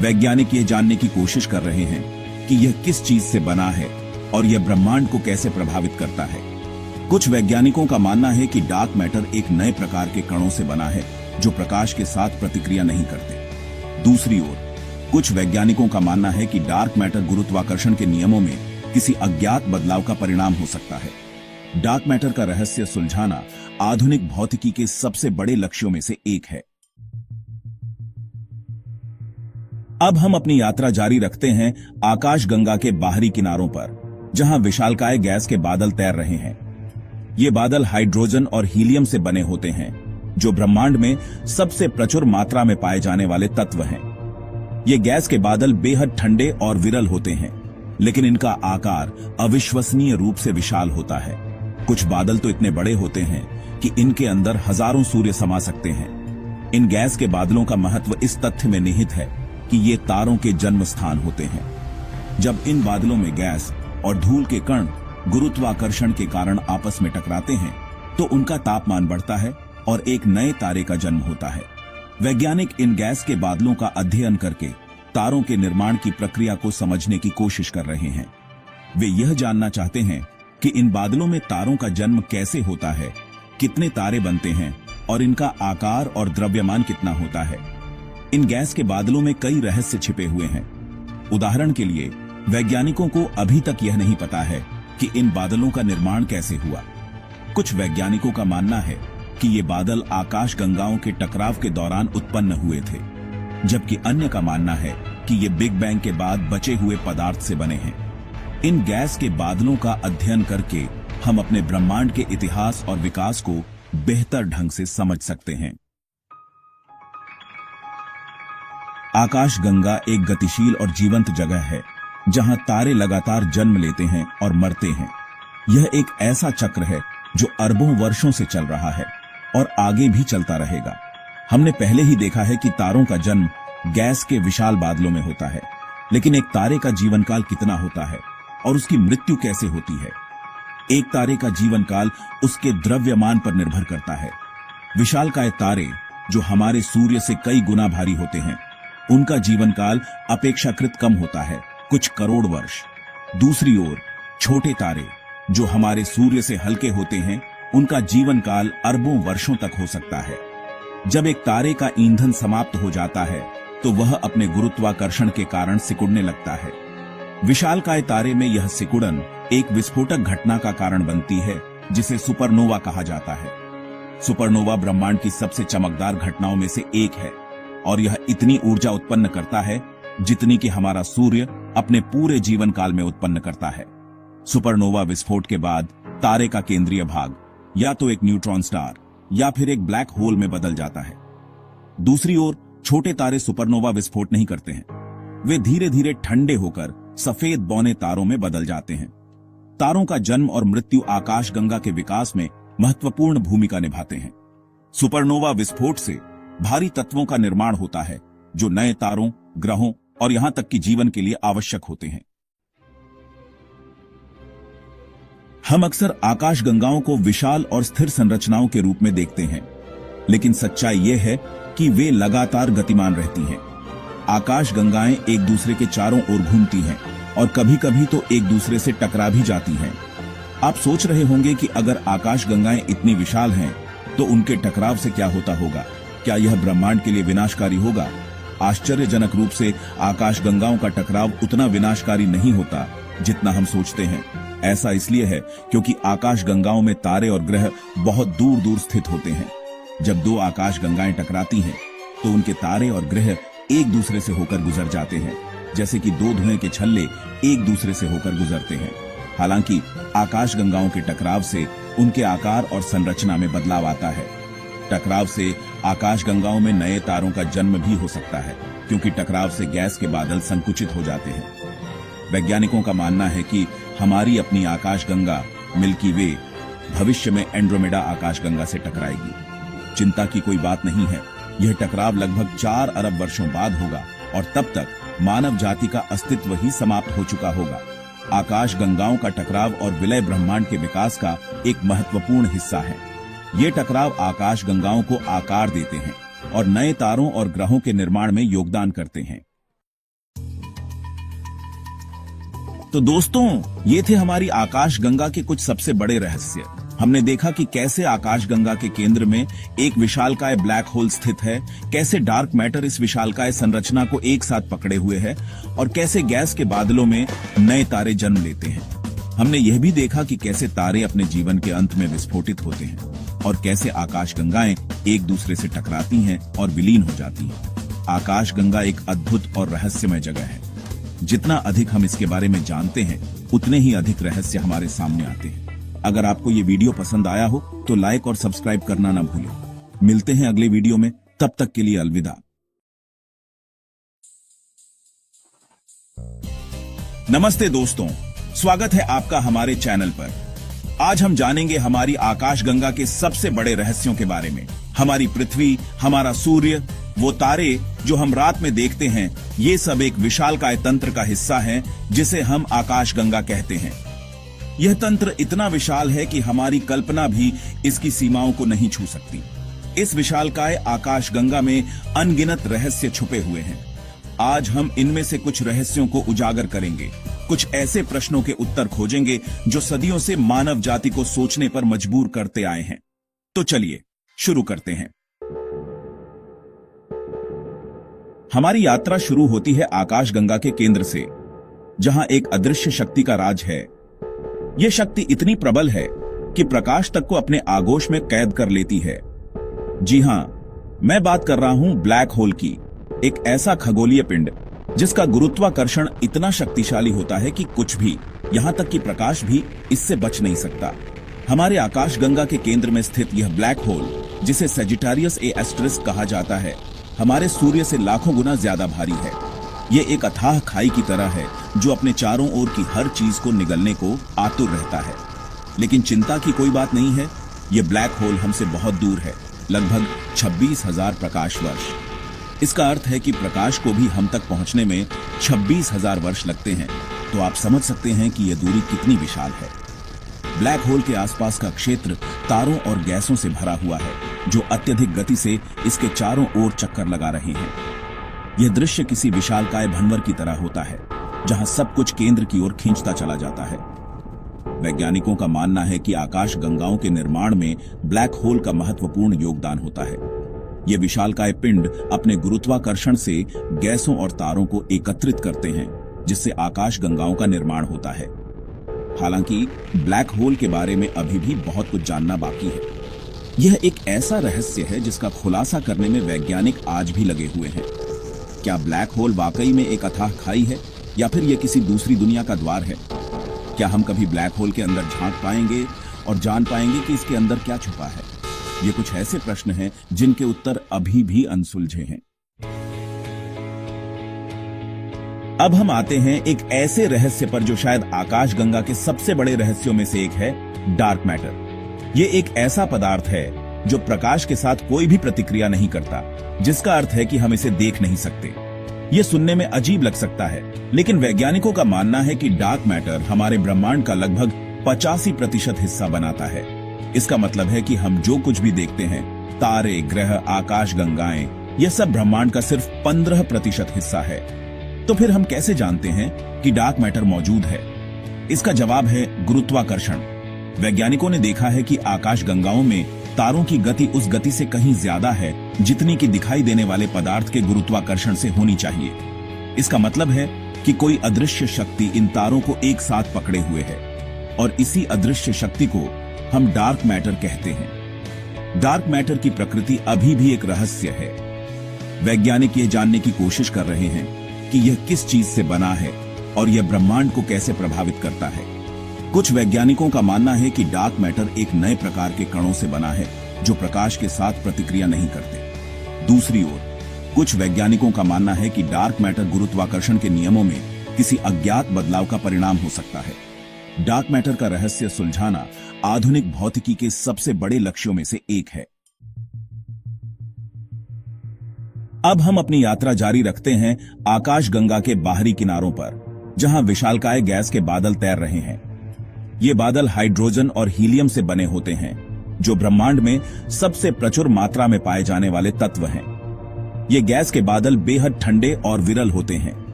वैज्ञानिक यह जानने की कोशिश कर रहे हैं कि यह किस चीज से बना है और यह ब्रह्मांड को कैसे प्रभावित करता है। कुछ वैज्ञानिकों का मानना है कि डार्क मैटर एक नए प्रकार के कणों से बना है जो प्रकाश के साथ प्रतिक्रिया नहीं करते। दूसरी ओर कुछ वैज्ञानिकों का मानना है कि डार्क मैटर गुरुत्वाकर्षण के नियमों में किसी अज्ञात बदलाव का परिणाम हो सकता है। डार्क मैटर का रहस्य सुलझाना आधुनिक भौतिकी के सबसे बड़े लक्ष्यों में से एक है। अब हम अपनी यात्रा जारी रखते हैं आकाशगंगा के बाहरी किनारों पर, जहां विशालकाय गैस के बादल तैर रहे हैं। ये बादल हाइड्रोजन और हीलियम से बने होते हैं, जो ब्रह्मांड में सबसे प्रचुर मात्रा में पाए जाने वाले तत्व हैं। ये गैस के बादल बेहद ठंडे और विरल होते हैं, लेकिन इनका आकार अविश्वसनीय रूप से विशाल होता है। कुछ बादल तो इतने बड़े होते हैं कि इनके अंदर हजारों सूर्य समा सकते हैं। इन गैस के बादलों का महत्व इस तथ्य में निहित है कि ये तारों के जन्म स्थान होते हैं। जब इन बादलों में गैस और धूल के कण गुरुत्वाकर्षण के कारण आपस में टकराते हैं तो उनका तापमान बढ़ता है और एक नए तारे का जन्म होता है। वैज्ञानिक इन गैस के बादलों का अध्ययन करके तारों के निर्माण की प्रक्रिया को समझने की कोशिश कर रहे हैं। वे यह जानना चाहते हैं कि इन बादलों में तारों का जन्म कैसे होता है, कितने तारे बनते हैं और इनका आकार और द्रव्यमान कितना होता है। इन गैस के बादलों में कई रहस्य छिपे हुए हैं। उदाहरण के लिए वैज्ञानिकों को अभी तक यह नहीं पता है कि इन बादलों का निर्माण कैसे हुआ। कुछ वैज्ञानिकों का मानना है कि ये बादल आकाशगंगाओं के टकराव के दौरान उत्पन्न हुए थे, जबकि अन्य का मानना है कि ये बिग बैंग के बाद बचे हुए पदार्थ से बने हैं। इन गैस के बादलों का अध्ययन करके हम अपने ब्रह्मांड के इतिहास और विकास को बेहतर ढंग से समझ सकते हैं। आकाशगंगा एक गतिशील और जीवंत जगह है जहां तारे लगातार जन्म लेते हैं और मरते हैं। यह एक ऐसा चक्र है जो अरबों वर्षों से चल रहा है और आगे भी चलता रहेगा। हमने पहले ही देखा है कि तारों का जन्म गैस के विशाल बादलों में होता है, लेकिन एक तारे का जीवन काल कितना होता है और उसकी मृत्यु कैसे होती है? एक तारे का जीवन काल उसके द्रव्यमान पर निर्भर करता है। विशालकाय तारे, जो हमारे सूर्य से कई गुना भारी होते हैं, उनका जीवन काल अपेक्षाकृत कम होता है, कुछ करोड़ वर्ष। दूसरी ओर छोटे तारे, जो हमारे सूर्य से हल्के होते हैं, उनका जीवन काल अरबों वर्षों तक हो सकता है। जब एक तारे का ईंधन समाप्त हो जाता है तो वह अपने गुरुत्वाकर्षण के कारण सिकुड़ने लगता है। विशालकाय तारे में यह सिकुड़न एक विस्फोटक घटना का कारण बनती है, जिसे सुपरनोवा कहा जाता है। सुपरनोवा ब्रह्मांड की सबसे चमकदार घटनाओं में से एक है और यह इतनी ऊर्जा उत्पन्न करता है जितनी कि हमारा सूर्य अपने पूरे जीवन काल में उत्पन्न करता है। सुपरनोवा विस्फोट के बाद तारे का केंद्रीय भाग या तो एक न्यूट्रॉन स्टार या फिर एक ब्लैक होल में बदल जाता है। दूसरी ओर छोटे तारे सुपरनोवा विस्फोट नहीं करते हैं, वे धीरे धीरे ठंडे होकर सफेद बौने तारों में बदल जाते हैं। तारों का जन्म और मृत्यु आकाशगंगा के विकास में महत्वपूर्ण भूमिका निभाते हैं। सुपरनोवा विस्फोट से भारी तत्वों का निर्माण होता है जो नए तारों, ग्रहों और यहां तक कि जीवन के लिए आवश्यक होते हैं। हम अक्सर आकाश गंगाओं को विशाल और स्थिर संरचनाओं के रूप में देखते हैं, लेकिन सच्चाई यह है कि वे लगातार गतिमान रहती हैं। आकाश गंगाएं एक दूसरे के चारों ओर घूमती हैं और कभी कभी तो एक दूसरे से टकरा भी जाती हैं। आप सोच रहे होंगे कि अगर आकाश गंगाएं इतनी विशाल हैं, तो उनके टकराव से क्या होता होगा? क्या यह ब्रह्मांड के लिए विनाशकारी होगा? आश्चर्यजनक रूप से आकाश गंगाओं का टकराव उतना विनाशकारी नहीं होता जितना हम सोचते हैं। ऐसा इसलिए है क्योंकि आकाश गंगाओं में तारे और ग्रह बहुत दूर दूर स्थित होते हैं। जब दो आकाश गंगाएं टकराती हैं, तो उनके तारे और ग्रह एक दूसरे से होकर गुजर जाते हैं, जैसे कि दो धुएं के छल्ले एक दूसरे से होकर गुजरते हैं। हालांकि आकाश गंगाओं के टकराव से उनके आकार और संरचना में बदलाव आता है। टकराव से आकाश गंगाओं में नए तारों का जन्म भी हो सकता है, क्योंकि टकराव से गैस के बादल संकुचित हो जाते हैं। वैज्ञानिकों का मानना है कि हमारी अपनी आकाश गंगा मिल्की वे भविष्य में एंड्रोमेडा आकाश गंगा से टकराएगी। चिंता की कोई बात नहीं है। यह टकराव लगभग 4 अरब वर्षों बाद होगा और तब तक मानव जाति का अस्तित्व ही समाप्त हो चुका होगा। आकाश गंगाओं का टकराव और विलय ब्रह्मांड के विकास का एक महत्वपूर्ण हिस्सा है। ये टकराव आकाश गंगाओं को आकार देते हैं और नए तारों और ग्रहों के निर्माण में योगदान करते हैं। तो दोस्तों, ये थे हमारी आकाश गंगा के कुछ सबसे बड़े रहस्य। हमने देखा कि कैसे आकाश गंगा के केंद्र में एक विशालकाय ब्लैक होल स्थित है, कैसे डार्क मैटर इस विशालकाय संरचना को एक साथ पकड़े हुए है और कैसे गैस के बादलों में नए तारे जन्म लेते हैं। हमने यह भी देखा कि कैसे तारे अपने जीवन के अंत में विस्फोटित होते हैं और कैसे आकाश गंगाएं एक दूसरे से टकराती हैं और विलीन हो जाती हैं। आकाश गंगा एक अद्भुत और रहस्यमय जगह है। जितना अधिक हम इसके बारे में जानते हैं, उतने ही अधिक रहस्य हमारे सामने आते हैं। अगर आपको ये वीडियो पसंद आया हो तो लाइक और सब्सक्राइब करना ना भूलें। मिलते हैं अगले वीडियो में, तब तक के लिए अलविदा। नमस्ते दोस्तों, स्वागत है आपका हमारे चैनल पर। आज हम जानेंगे हमारी आकाश गंगा के सबसे बड़े रहस्यों के बारे में। हमारी पृथ्वी, हमारा सूर्य, वो तारे जो हम रात में देखते हैं, ये सब एक विशालकाय तंत्र का हिस्सा है जिसे हम आकाश गंगा कहते हैं। यह तंत्र इतना विशाल है कि हमारी कल्पना भी इसकी सीमाओं को नहीं छू सकती। इस विशालकाय आकाश गंगा में अनगिनत रहस्य छुपे हुए हैं। आज हम इनमें से कुछ रहस्यों को उजागर करेंगे, कुछ ऐसे प्रश्नों के उत्तर खोजेंगे जो सदियों से मानव जाति को सोचने पर मजबूर करते आए हैं। तो चलिए शुरू करते हैं। हमारी यात्रा शुरू होती है आकाश गंगा के केंद्र से, जहां एक अदृश्य शक्ति का राज है। यह शक्ति इतनी प्रबल है कि प्रकाश तक को अपने आगोश में कैद कर लेती है। जी हां, मैं बात कर रहा हूं ब्लैक होल की, एक ऐसा खगोलीय पिंड जिसका गुरुत्वाकर्षण इतना शक्तिशाली होता है कि कुछ भी, यहां तक कि प्रकाश भी इससे बच नहीं सकता। हमारे आकाश गंगा के केंद्र में स्थित यह ब्लैक होल, जिसे सेजिटारियस ए एस्टेरिस्क कहा जाता है, हमारे सूर्य से लाखों गुना ज्यादा भारी है। ये एक अथाह खाई की तरह है जो अपने चारों ओर की हर चीज को निगलने को आतुर रहता है। लेकिन चिंता की कोई बात नहीं है। ये ब्लैक होल हमसे बहुत दूर है, लगभग 26,000 प्रकाश वर्ष। इसका अर्थ है कि प्रकाश को भी हम तक पहुंचने में 26,000 वर्ष लगते हैं। तो आप समझ सकते हैं कि यह दूरी कितनी विशाल है। ब्लैक होल के आसपास का क्षेत्र तारों और गैसों से भरा हुआ है, जो अत्यधिक गति से इसके चारों ओर चक्कर लगा रहे हैं। यह दृश्य किसी विशालकाय भंवर की तरह होता है, जहां सब कुछ केंद्र की ओर खींचता चला जाता है। वैज्ञानिकों का मानना है कि आकाश गंगाओं के निर्माण में ब्लैक होल का महत्वपूर्ण योगदान होता है। ये विशालकाय पिंड अपने गुरुत्वाकर्षण से गैसों और तारों को एकत्रित करते हैं, जिससे आकाश गंगाओं का निर्माण होता है। हालांकि ब्लैक होल के बारे में अभी भी बहुत कुछ जानना बाकी है। यह एक ऐसा रहस्य है जिसका खुलासा करने में वैज्ञानिक आज भी लगे हुए हैं। क्या ब्लैक होल वाकई में एक अथाह खाई है, या फिर यह किसी दूसरी दुनिया का द्वार है? क्या हम कभी ब्लैक होल के अंदर झांक पाएंगे और जान पाएंगे कि इसके अंदर क्या छुपा है? ये कुछ ऐसे प्रश्न हैं जिनके उत्तर अभी भी अनसुलझे हैं। अब हम आते हैं एक ऐसे रहस्य पर जो शायद आकाश गंगा के सबसे बड़े रहस्यों में से एक है, डार्क मैटर। ये एक ऐसा पदार्थ है जो प्रकाश के साथ कोई भी प्रतिक्रिया नहीं करता, जिसका अर्थ है कि हम इसे देख नहीं सकते। ये सुनने में अजीब लग सकता है, लेकिन वैज्ञानिकों का मानना है कि डार्क मैटर हमारे ब्रह्मांड का लगभग 85% हिस्सा बनाता है। इसका मतलब है कि हम जो कुछ भी देखते हैं, तारे, ग्रह, आकाश गंगाएं, यह सब ब्रह्मांड का सिर्फ 15% हिस्सा है। तो फिर हम कैसे जानते हैं कि डार्क मैटर मौजूद है? इसका जवाब है गुरुत्वाकर्षण। वैज्ञानिकों ने देखा है कि आकाश गंगाओं में तारों की गति उस गति से कहीं ज्यादा है जितनी कि दिखाई देने वाले पदार्थ के गुरुत्वाकर्षण से होनी चाहिए। इसका मतलब है कि कोई अदृश्य शक्ति इन तारों को एक साथ पकड़े हुए है और इसी अदृश्य शक्ति को हम डार्क मैटर कहते हैं। डार्क मैटर की प्रकृति अभी भी एक रहस्य है। वैज्ञानिक यह जानने की कोशिश कर रहे हैं कि यह किस चीज से बना है और यह ब्रह्मांड को कैसे प्रभावित करता है। कुछ वैज्ञानिकों का मानना है कि डार्क मैटर एक नए प्रकार के कणों से बना है जो प्रकाश के साथ प्रतिक्रिया नहीं करते। दूसरी ओर कुछ वैज्ञानिकों का मानना है कि डार्क मैटर गुरुत्वाकर्षण के नियमों में किसी अज्ञात बदलाव का परिणाम हो सकता है। डार्क मैटर का रहस्य सुलझाना आधुनिक भौतिकी के सबसे बड़े लक्ष्यों में से एक है। अब हम अपनी यात्रा जारी रखते हैं आकाशगंगा के बाहरी किनारों पर, जहां विशालकाय गैस के बादल तैर रहे हैं। ये बादल हाइड्रोजन और हीलियम से बने होते हैं, जो ब्रह्मांड में सबसे प्रचुर मात्रा में पाए जाने वाले तत्व हैं। ये गैस के बादल बेहद ठंडे और विरल होते हैं,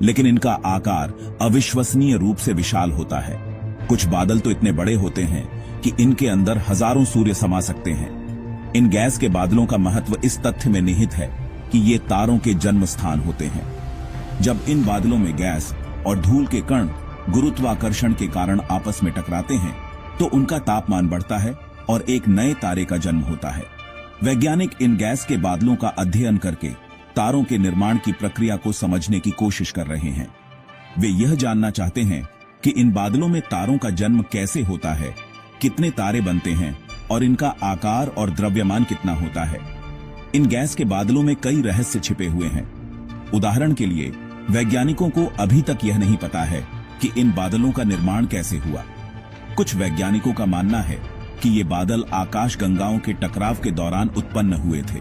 लेकिन इनका आकार अविश्वसनीय रूप से विशाल होता है। कुछ बादल तो इतने बड़े होते हैं कि इनके अंदर हजारों सूर्य समा सकते हैं। इन गैस के बादलों का महत्व इस तथ्य में निहित है कि ये तारों के जन्म स्थान होते हैं। जब इन बादलों में गैस और धूल के कण गुरुत्वाकर्षण के कारण आपस में टकराते हैं, तो उनका तापमान बढ़ता है और एक नए तारे का जन्म होता है। वैज्ञानिक इन गैस के बादलों का अध्ययन करके तारों के निर्माण की प्रक्रिया को समझने की कोशिश कर रहे हैं। वे यह जानना चाहते हैं कि इन बादलों में तारों का जन्म कैसे होता है, कितने तारे बनते हैं और इनका आकार और द्रव्यमान कितना होता है। इन गैस के बादलों में कई रहस्य छिपे हुए हैं। उदाहरण के लिए, वैज्ञानिकों को अभी तक यह नहीं पता है कि इन बादलों का निर्माण कैसे हुआ। कुछ वैज्ञानिकों का मानना है कि ये बादल आकाश गंगाओं के टकराव के दौरान उत्पन्न हुए थे,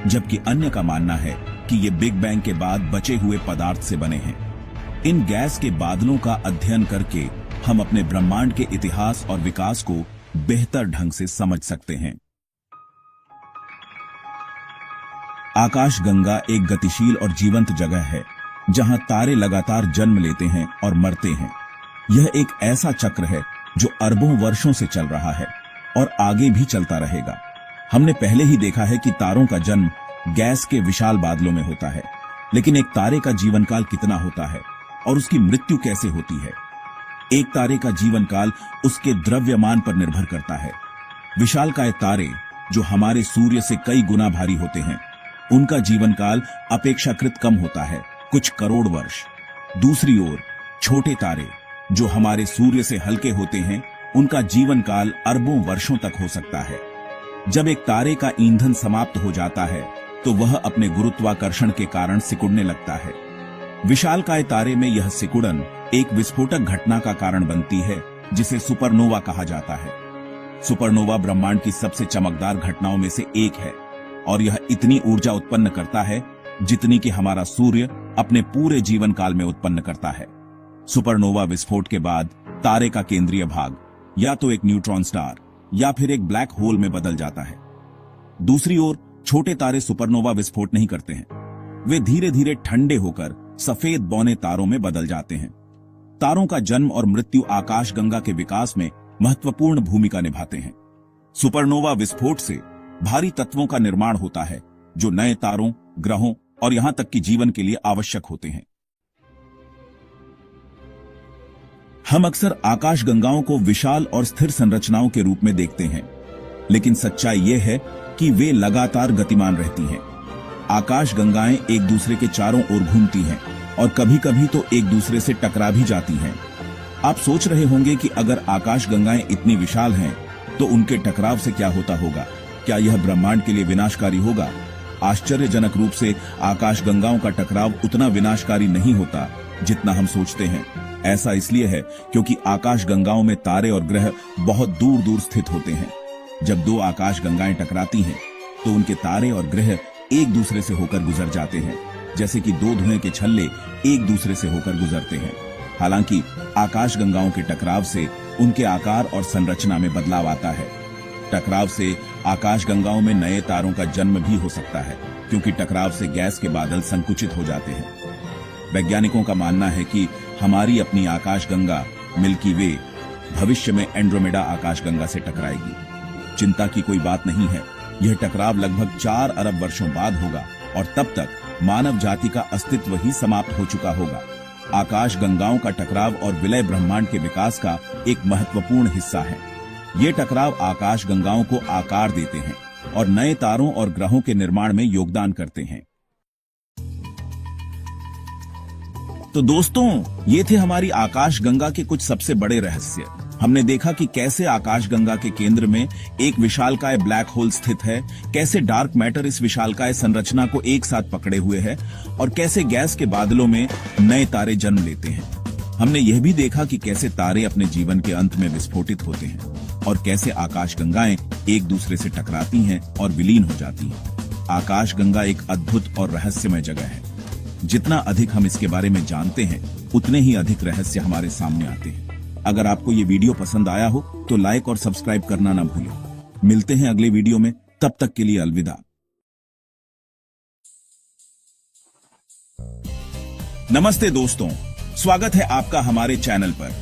जबकि अन्य का मानना है कि ये बिग बैंग के बाद बचे हुए पदार्थ से बने हैं। इन गैस के बादलों का अध्ययन करके हम अपने ब्रह्मांड के इतिहास और विकास को बेहतर ढंग से समझ सकते हैं। आकाशगंगा एक गतिशील और जीवंत जगह है, जहां तारे लगातार जन्म लेते हैं और मरते हैं। यह एक ऐसा चक्र है जो अरबों वर्षों से चल रहा है और आगे भी चलता रहेगा। हमने पहले ही देखा है कि तारों का जन्म गैस के विशाल बादलों में होता है, लेकिन एक तारे का जीवन काल कितना होता है और उसकी मृत्यु कैसे होती है? एक तारे का जीवन काल उसके द्रव्यमान पर निर्भर करता है। विशालकाय तारे, जो हमारे सूर्य से कई गुना भारी होते हैं, उनका जीवन काल अपेक्षाकृत कम होता है, कुछ करोड़ वर्ष। दूसरी ओर छोटे तारे, जो हमारे सूर्य से हल्के होते हैं, उनका जीवन काल अरबों वर्षों तक हो सकता है। जब एक तारे का ईंधन समाप्त हो जाता है, तो वह अपने गुरुत्वाकर्षण के कारण सिकुड़ने लगता है। विशालकाय तारे में यह सिकुड़न एक विस्फोटक घटना का कारण बनती है, जिसे सुपरनोवा कहा जाता है। सुपरनोवा ब्रह्मांड की सबसे चमकदार घटनाओं में से एक है और यह इतनी ऊर्जा उत्पन्न करता है जितनी कि हमारा सूर्य अपने पूरे जीवन काल में उत्पन्न करता है। सुपरनोवा विस्फोट के बाद तारे का केंद्रीय भाग या तो एक न्यूट्रॉन स्टार या फिर एक ब्लैक होल में बदल जाता है। दूसरी ओर छोटे तारे सुपरनोवा विस्फोट नहीं करते हैं, वे धीरे धीरे ठंडे होकर सफेद बौने तारों में बदल जाते हैं। तारों का जन्म और मृत्यु आकाशगंगा के विकास में महत्वपूर्ण भूमिका निभाते हैं। सुपरनोवा विस्फोट से भारी तत्वों का निर्माण होता है, जो नए तारों, ग्रहों और यहां तक कि जीवन के लिए आवश्यक होते हैं। हम अक्सर आकाशगंगाओं को विशाल और स्थिर संरचनाओं के रूप में देखते हैं, लेकिन सच्चाई यह है कि वे लगातार गतिमान रहती हैं। आकाशगंगाएं एक दूसरे के चारों ओर घूमती हैं और कभी कभी तो एक दूसरे से टकरा भी जाती हैं। आप सोच रहे होंगे कि अगर आकाशगंगाएं इतनी विशाल हैं, तो उनके टकराव से क्या होता होगा? क्या यह ब्रह्मांड के लिए विनाशकारी होगा? आश्चर्यजनक रूप से आकाशगंगाओं का टकराव उतना विनाशकारी नहीं होता जितना हम सोचते हैं। ऐसा इसलिए है क्योंकि आकाशगंगाओं में तारे और ग्रह बहुत दूर दूर स्थित होते हैं। जब दो आकाशगंगाएं टकराती हैं, तो उनके तारे और ग्रह एक दूसरे से होकर गुजर जाते हैं, जैसे कि दो धुएं के छल्ले एक दूसरे से होकर गुजरते हैं। हालांकि आकाशगंगाओं के टकराव से उनके आकार और संरचना में बदलाव आता है। टकराव से आकाशगंगाओं में नए तारों का जन्म भी हो सकता है, क्योंकि टकराव से गैस के बादल संकुचित हो जाते हैं। वैज्ञानिकों का मानना है कि हमारी अपनी आकाशगंगा मिल्की वे भविष्य में एंड्रोमेडा आकाशगंगा से टकराएगी। चिंता की कोई बात नहीं है, यह टकराव लगभग 4 अरब वर्षों बाद होगा और तब तक मानव जाति का अस्तित्व ही समाप्त हो चुका होगा। आकाशगंगाओं का टकराव और विलय ब्रह्मांड के विकास का एक महत्वपूर्ण हिस्सा है। ये टकराव आकाशगंगाओं को आकार देते हैं और नए तारों और ग्रहों के निर्माण में योगदान करते हैं। तो दोस्तों, ये थे हमारी आकाशगंगा के कुछ सबसे बड़े रहस्य। हमने देखा कि कैसे आकाशगंगा के केंद्र में एक विशालकाय ब्लैक होल स्थित है, कैसे डार्क मैटर इस विशालकाय संरचना को एक साथ पकड़े हुए है और कैसे गैस के बादलों में नए तारे जन्म लेते हैं। हमने यह भी देखा कि कैसे तारे अपने जीवन के अंत में विस्फोटित होते हैं और कैसे आकाशगंगाएं एक दूसरे से टकराती हैं और विलीन हो जाती हैं। आकाशगंगा एक अद्भुत और रहस्यमय जगह है। जितना अधिक हम इसके बारे में जानते हैं, उतने ही अधिक रहस्य हमारे सामने आते हैं। अगर आपको ये वीडियो पसंद आया हो तो लाइक और सब्सक्राइब करना ना भूलें। मिलते हैं अगले वीडियो में, तब तक के लिए अलविदा। नमस्ते दोस्तों, स्वागत है आपका हमारे चैनल पर।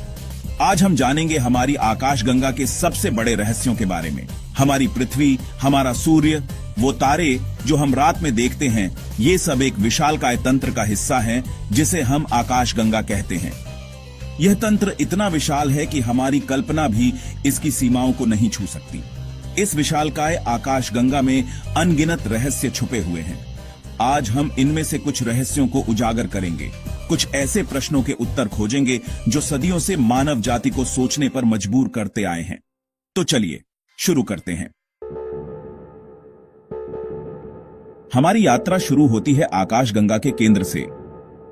आज हम जानेंगे हमारी आकाशगंगा के सबसे बड़े रहस्यों के बारे में। हमारी पृथ्वी, हमारा सूर्य, वो तारे जो हम रात में देखते हैं, ये सब एक विशालकाय तंत्र का हिस्सा हैं जिसे हम आकाशगंगा कहते हैं। यह तंत्र इतना विशाल है कि हमारी कल्पना भी इसकी सीमाओं को नहीं छू सकती। इस विशालकाय आकाशगंगा में अनगिनत रहस्य छुपे हुए हैं। आज हम इनमें से कुछ रहस्यों को उजागर करेंगे, कुछ ऐसे प्रश्नों के उत्तर खोजेंगे जो सदियों से मानव जाति को सोचने पर मजबूर करते आए हैं। तो चलिए शुरू करते हैं। हमारी यात्रा शुरू होती है आकाशगंगा के केंद्र से,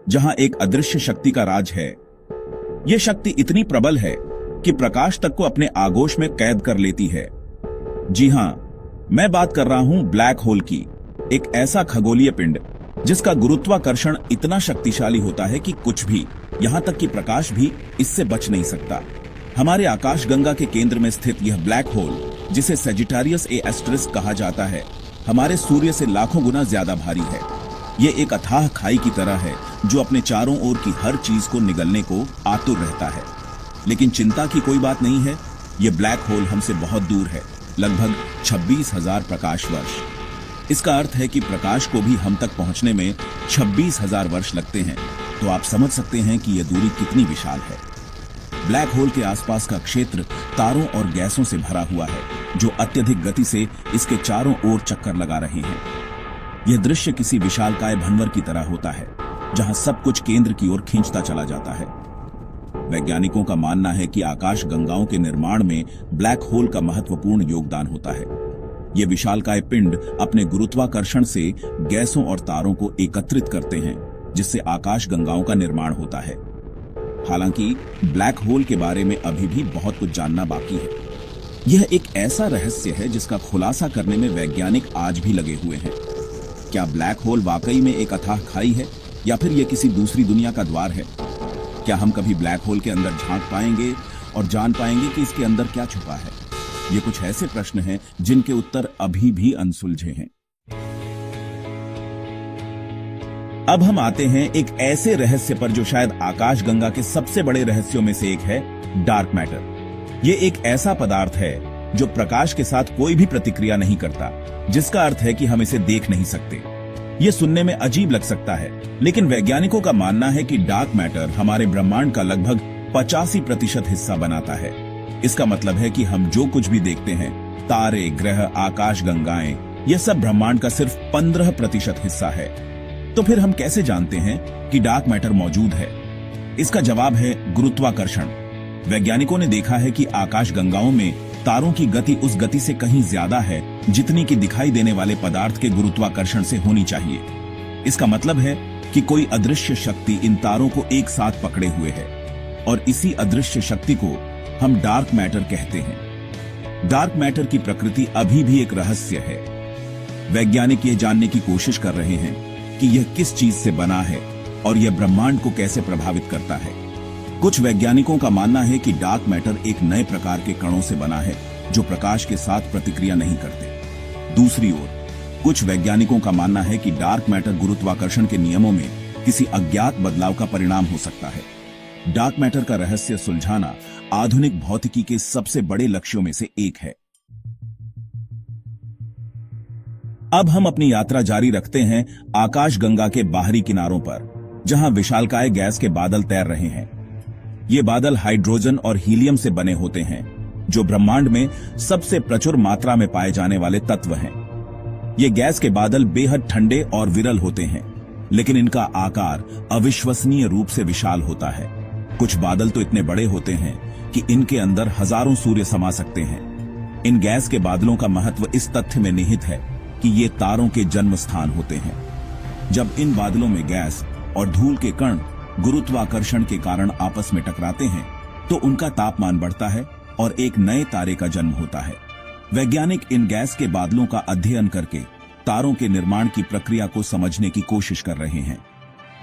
जहां एक अदृश्य शक्ति का राज है। यह शक्ति इतनी प्रबल है कि प्रकाश तक को अपने आगोश में कैद कर लेती है। जी हां, मैं बात कर रहा हूं ब्लैक होल की, एक ऐसा खगोलीय पिंड जिसका गुरुत्वाकर्षण इतना शक्तिशाली होता है कि कुछ भी, यहां तक कि प्रकाश भी इससे बच नहीं सकता। हमारे आकाशगंगा के केंद्र में स्थित यह ब्लैक होल, जिसे सेजिटेरियस ए एस्टेरिस्क कहा जाता है, हमारे सूर्य से लाखों गुना ज्यादा भारी है। ये एक अथाह खाई की तरह है जो अपने चारों ओर की हर चीज को निगलने को आतुर रहता है। लेकिन चिंता की कोई बात नहीं है, ये ब्लैक होल हमसे बहुत दूर है, लगभग 26,000 प्रकाश वर्ष। इसका अर्थ है कि प्रकाश को भी हम तक पहुंचने में 26,000 वर्ष लगते हैं। तो आप समझ सकते हैं कि यह दूरी कितनी विशाल है। ब्लैक होल के आसपास का क्षेत्र तारों और गैसों से भरा हुआ है, जो अत्यधिक गति से इसके चारों ओर चक्कर लगा रहे हैं। यह दृश्य किसी विशालकाय भंवर की तरह होता है, जहां सब कुछ केंद्र की ओर खींचता चला जाता है। वैज्ञानिकों का मानना है कि आकाशगंगाओं के निर्माण में ब्लैक होल का महत्वपूर्ण योगदान होता है। ये विशालकाय पिंड अपने गुरुत्वाकर्षण से गैसों और तारों को एकत्रित करते हैं, जिससे आकाशगंगाओं का निर्माण होता है। हालांकि ब्लैक होल के बारे में अभी भी बहुत कुछ जानना बाकी है। यह एक ऐसा रहस्य है जिसका खुलासा करने में वैज्ञानिक आज भी लगे हुए हैं। क्या ब्लैक होल वाकई में एक अथाह खाई है, या फिर यह किसी दूसरी दुनिया का द्वार है? क्या हम कभी ब्लैक होल के अंदर झांक पाएंगे और जान पाएंगे कि इसके अंदर क्या छुपा है? ये कुछ ऐसे प्रश्न हैं जिनके उत्तर अभी भी अनसुलझे हैं। अब हम आते हैं एक ऐसे रहस्य पर जो शायद आकाशगंगा के सबसे बड़े रहस्यों में से एक है, डार्क मैटर। ये एक ऐसा पदार्थ है जो प्रकाश के साथ कोई भी प्रतिक्रिया नहीं करता, जिसका अर्थ है कि हम इसे देख नहीं सकते। ये सुनने में अजीब लग सकता है, लेकिन वैज्ञानिकों का मानना है कि डार्क मैटर हमारे ब्रह्मांड का लगभग 85% हिस्सा बनाता है। इसका मतलब है कि हम जो कुछ भी देखते हैं, तारे, ग्रह, आकाशगंगाएं, यह सब ब्रह्मांड का सिर्फ 15% हिस्सा है। तो फिर हम कैसे जानते हैं कि डार्क मैटर मौजूद है? इसका जवाब है गुरुत्वाकर्षण। वैज्ञानिकों ने देखा है कि आकाशगंगाओं में तारों की गति उस गति से कहीं ज्यादा है जितनी कि दिखाई देने वाले पदार्थ के गुरुत्वाकर्षण से होनी चाहिए। इसका मतलब है कि कोई अदृश्य शक्ति इन तारों को एक साथ पकड़े हुए है, और इसी अदृश्य शक्ति को हम डार्क मैटर कहते हैं। डार्क मैटर की प्रकृति अभी भी एक रहस्य है। वैज्ञानिक यह जानने की कोशिश कर रहे हैं कि यह किस चीज से बना है और यह ब्रह्मांड को कैसे प्रभावित करता है। कुछ वैज्ञानिकों का मानना है कि डार्क मैटर एक नए प्रकार के कणों से बना है जो प्रकाश के साथ प्रतिक्रिया नहीं करते। दूसरी ओर कुछ वैज्ञानिकों का मानना है कि डार्क मैटर गुरुत्वाकर्षण के नियमों में किसी अज्ञात बदलाव का परिणाम हो सकता है। डार्क मैटर का रहस्य सुलझाना आधुनिक भौतिकी के सबसे बड़े लक्ष्यों में से एक है। अब हम अपनी यात्रा जारी रखते हैं आकाशगंगा के बाहरी किनारों पर, जहां विशालकाय गैस के बादल तैर रहे हैं। ये बादल हाइड्रोजन और हीलियम से बने होते हैं, जो ब्रह्मांड में सबसे प्रचुर मात्रा में पाए जाने वाले तत्व हैं। ये गैस के बादल बेहद ठंडे और विरल होते हैं, लेकिन इनका आकार अविश्वसनीय रूप से विशाल होता है। कुछ बादल तो इतने बड़े होते हैं कि इनके अंदर हजारों सूर्य समा सकते हैं। इन गैस के बादलों का महत्व इस तथ्य में निहित है कि ये तारों के जन्म स्थान होते हैं। जब इन बादलों में गैस और धूल के कण गुरुत्वाकर्षण के कारण आपस में टकराते हैं, तो उनका तापमान बढ़ता है और एक नए तारे का जन्म होता है। वैज्ञानिक इन गैस के बादलों का अध्ययन करके तारों के निर्माण की प्रक्रिया को समझने की कोशिश कर रहे हैं।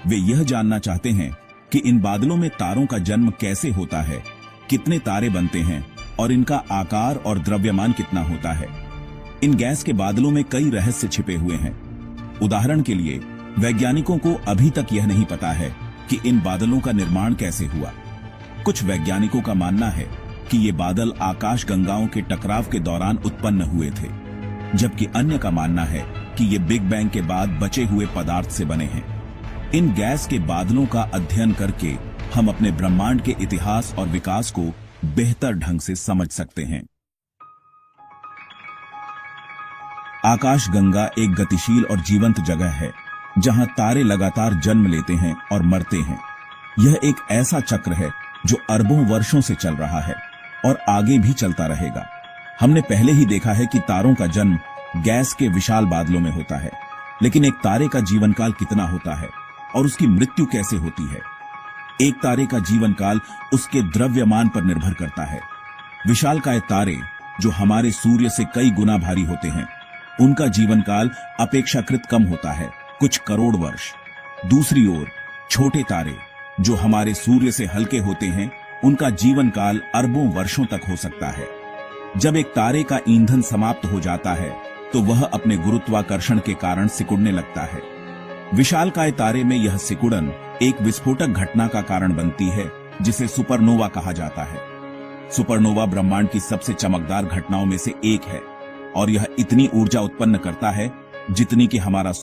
वे यह जानना चाहते हैं कि इन बादलों में तारों का जन्म कैसे होता है, कितने तारे बनते हैं और इनका आकार और द्रव्यमान कितना होता है। इन गैस के बादलों में कई रहस्य छिपे हुए हैं। उदाहरण के लिए, वैज्ञानिकों को अभी तक यह नहीं पता है कि इन बादलों का निर्माण कैसे हुआ। कुछ वैज्ञानिकों का मानना है कि ये बादल आकाशगंगाओं के टकराव के दौरान उत्पन्न हुए थे, जबकि अन्य का मानना है कि ये बिग बैंग के बाद बचे हुए पदार्थ से बने हैं। इन गैस के बादलों का अध्ययन करके हम अपने ब्रह्मांड के इतिहास और विकास को बेहतर ढंग से समझ सकते हैं। आकाशगंगा एक गतिशील और जीवंत जगह है, जहां तारे लगातार जन्म लेते हैं और मरते हैं। यह एक ऐसा चक्र है जो अरबों वर्षों से चल रहा है और आगे भी चलता रहेगा। हमने पहले ही देखा है कि तारों का जन्म गैस के विशाल बादलों में होता है, लेकिन एक तारे का जीवन काल कितना होता है और उसकी मृत्यु कैसे होती है? एक तारे का जीवन काल उसके द्रव्यमान पर निर्भर करता है। विशालकाय तारे, जो हमारे सूर्य से कई गुना भारी होते हैं, उनका जीवन काल अपेक्षाकृत कम होता है, कुछ करोड़ वर्ष। दूसरी ओर छोटे तारे, जो हमारे सूर्य से हल्के होते हैं, उनका जीवन काल अरबों वर्षों तक हो सकता है। जब एक तारे का ईंधन समाप्त हो जाता है, तो वह अपने गुरुत्वाकर्षण के कारण सिकुड़ने लगता है। विशालकाय तारे में यह सिकुड़न एक विस्फोटक घटना का कारण बनती है, जिसे सुपरनोवा कहा जाता है। सुपरनोवा ब्रह्मांड की सबसे चमकदार घटनाओं में से एक है और यह इतनी ऊर्जा उत्पन्न करता है जितनी कि हमारा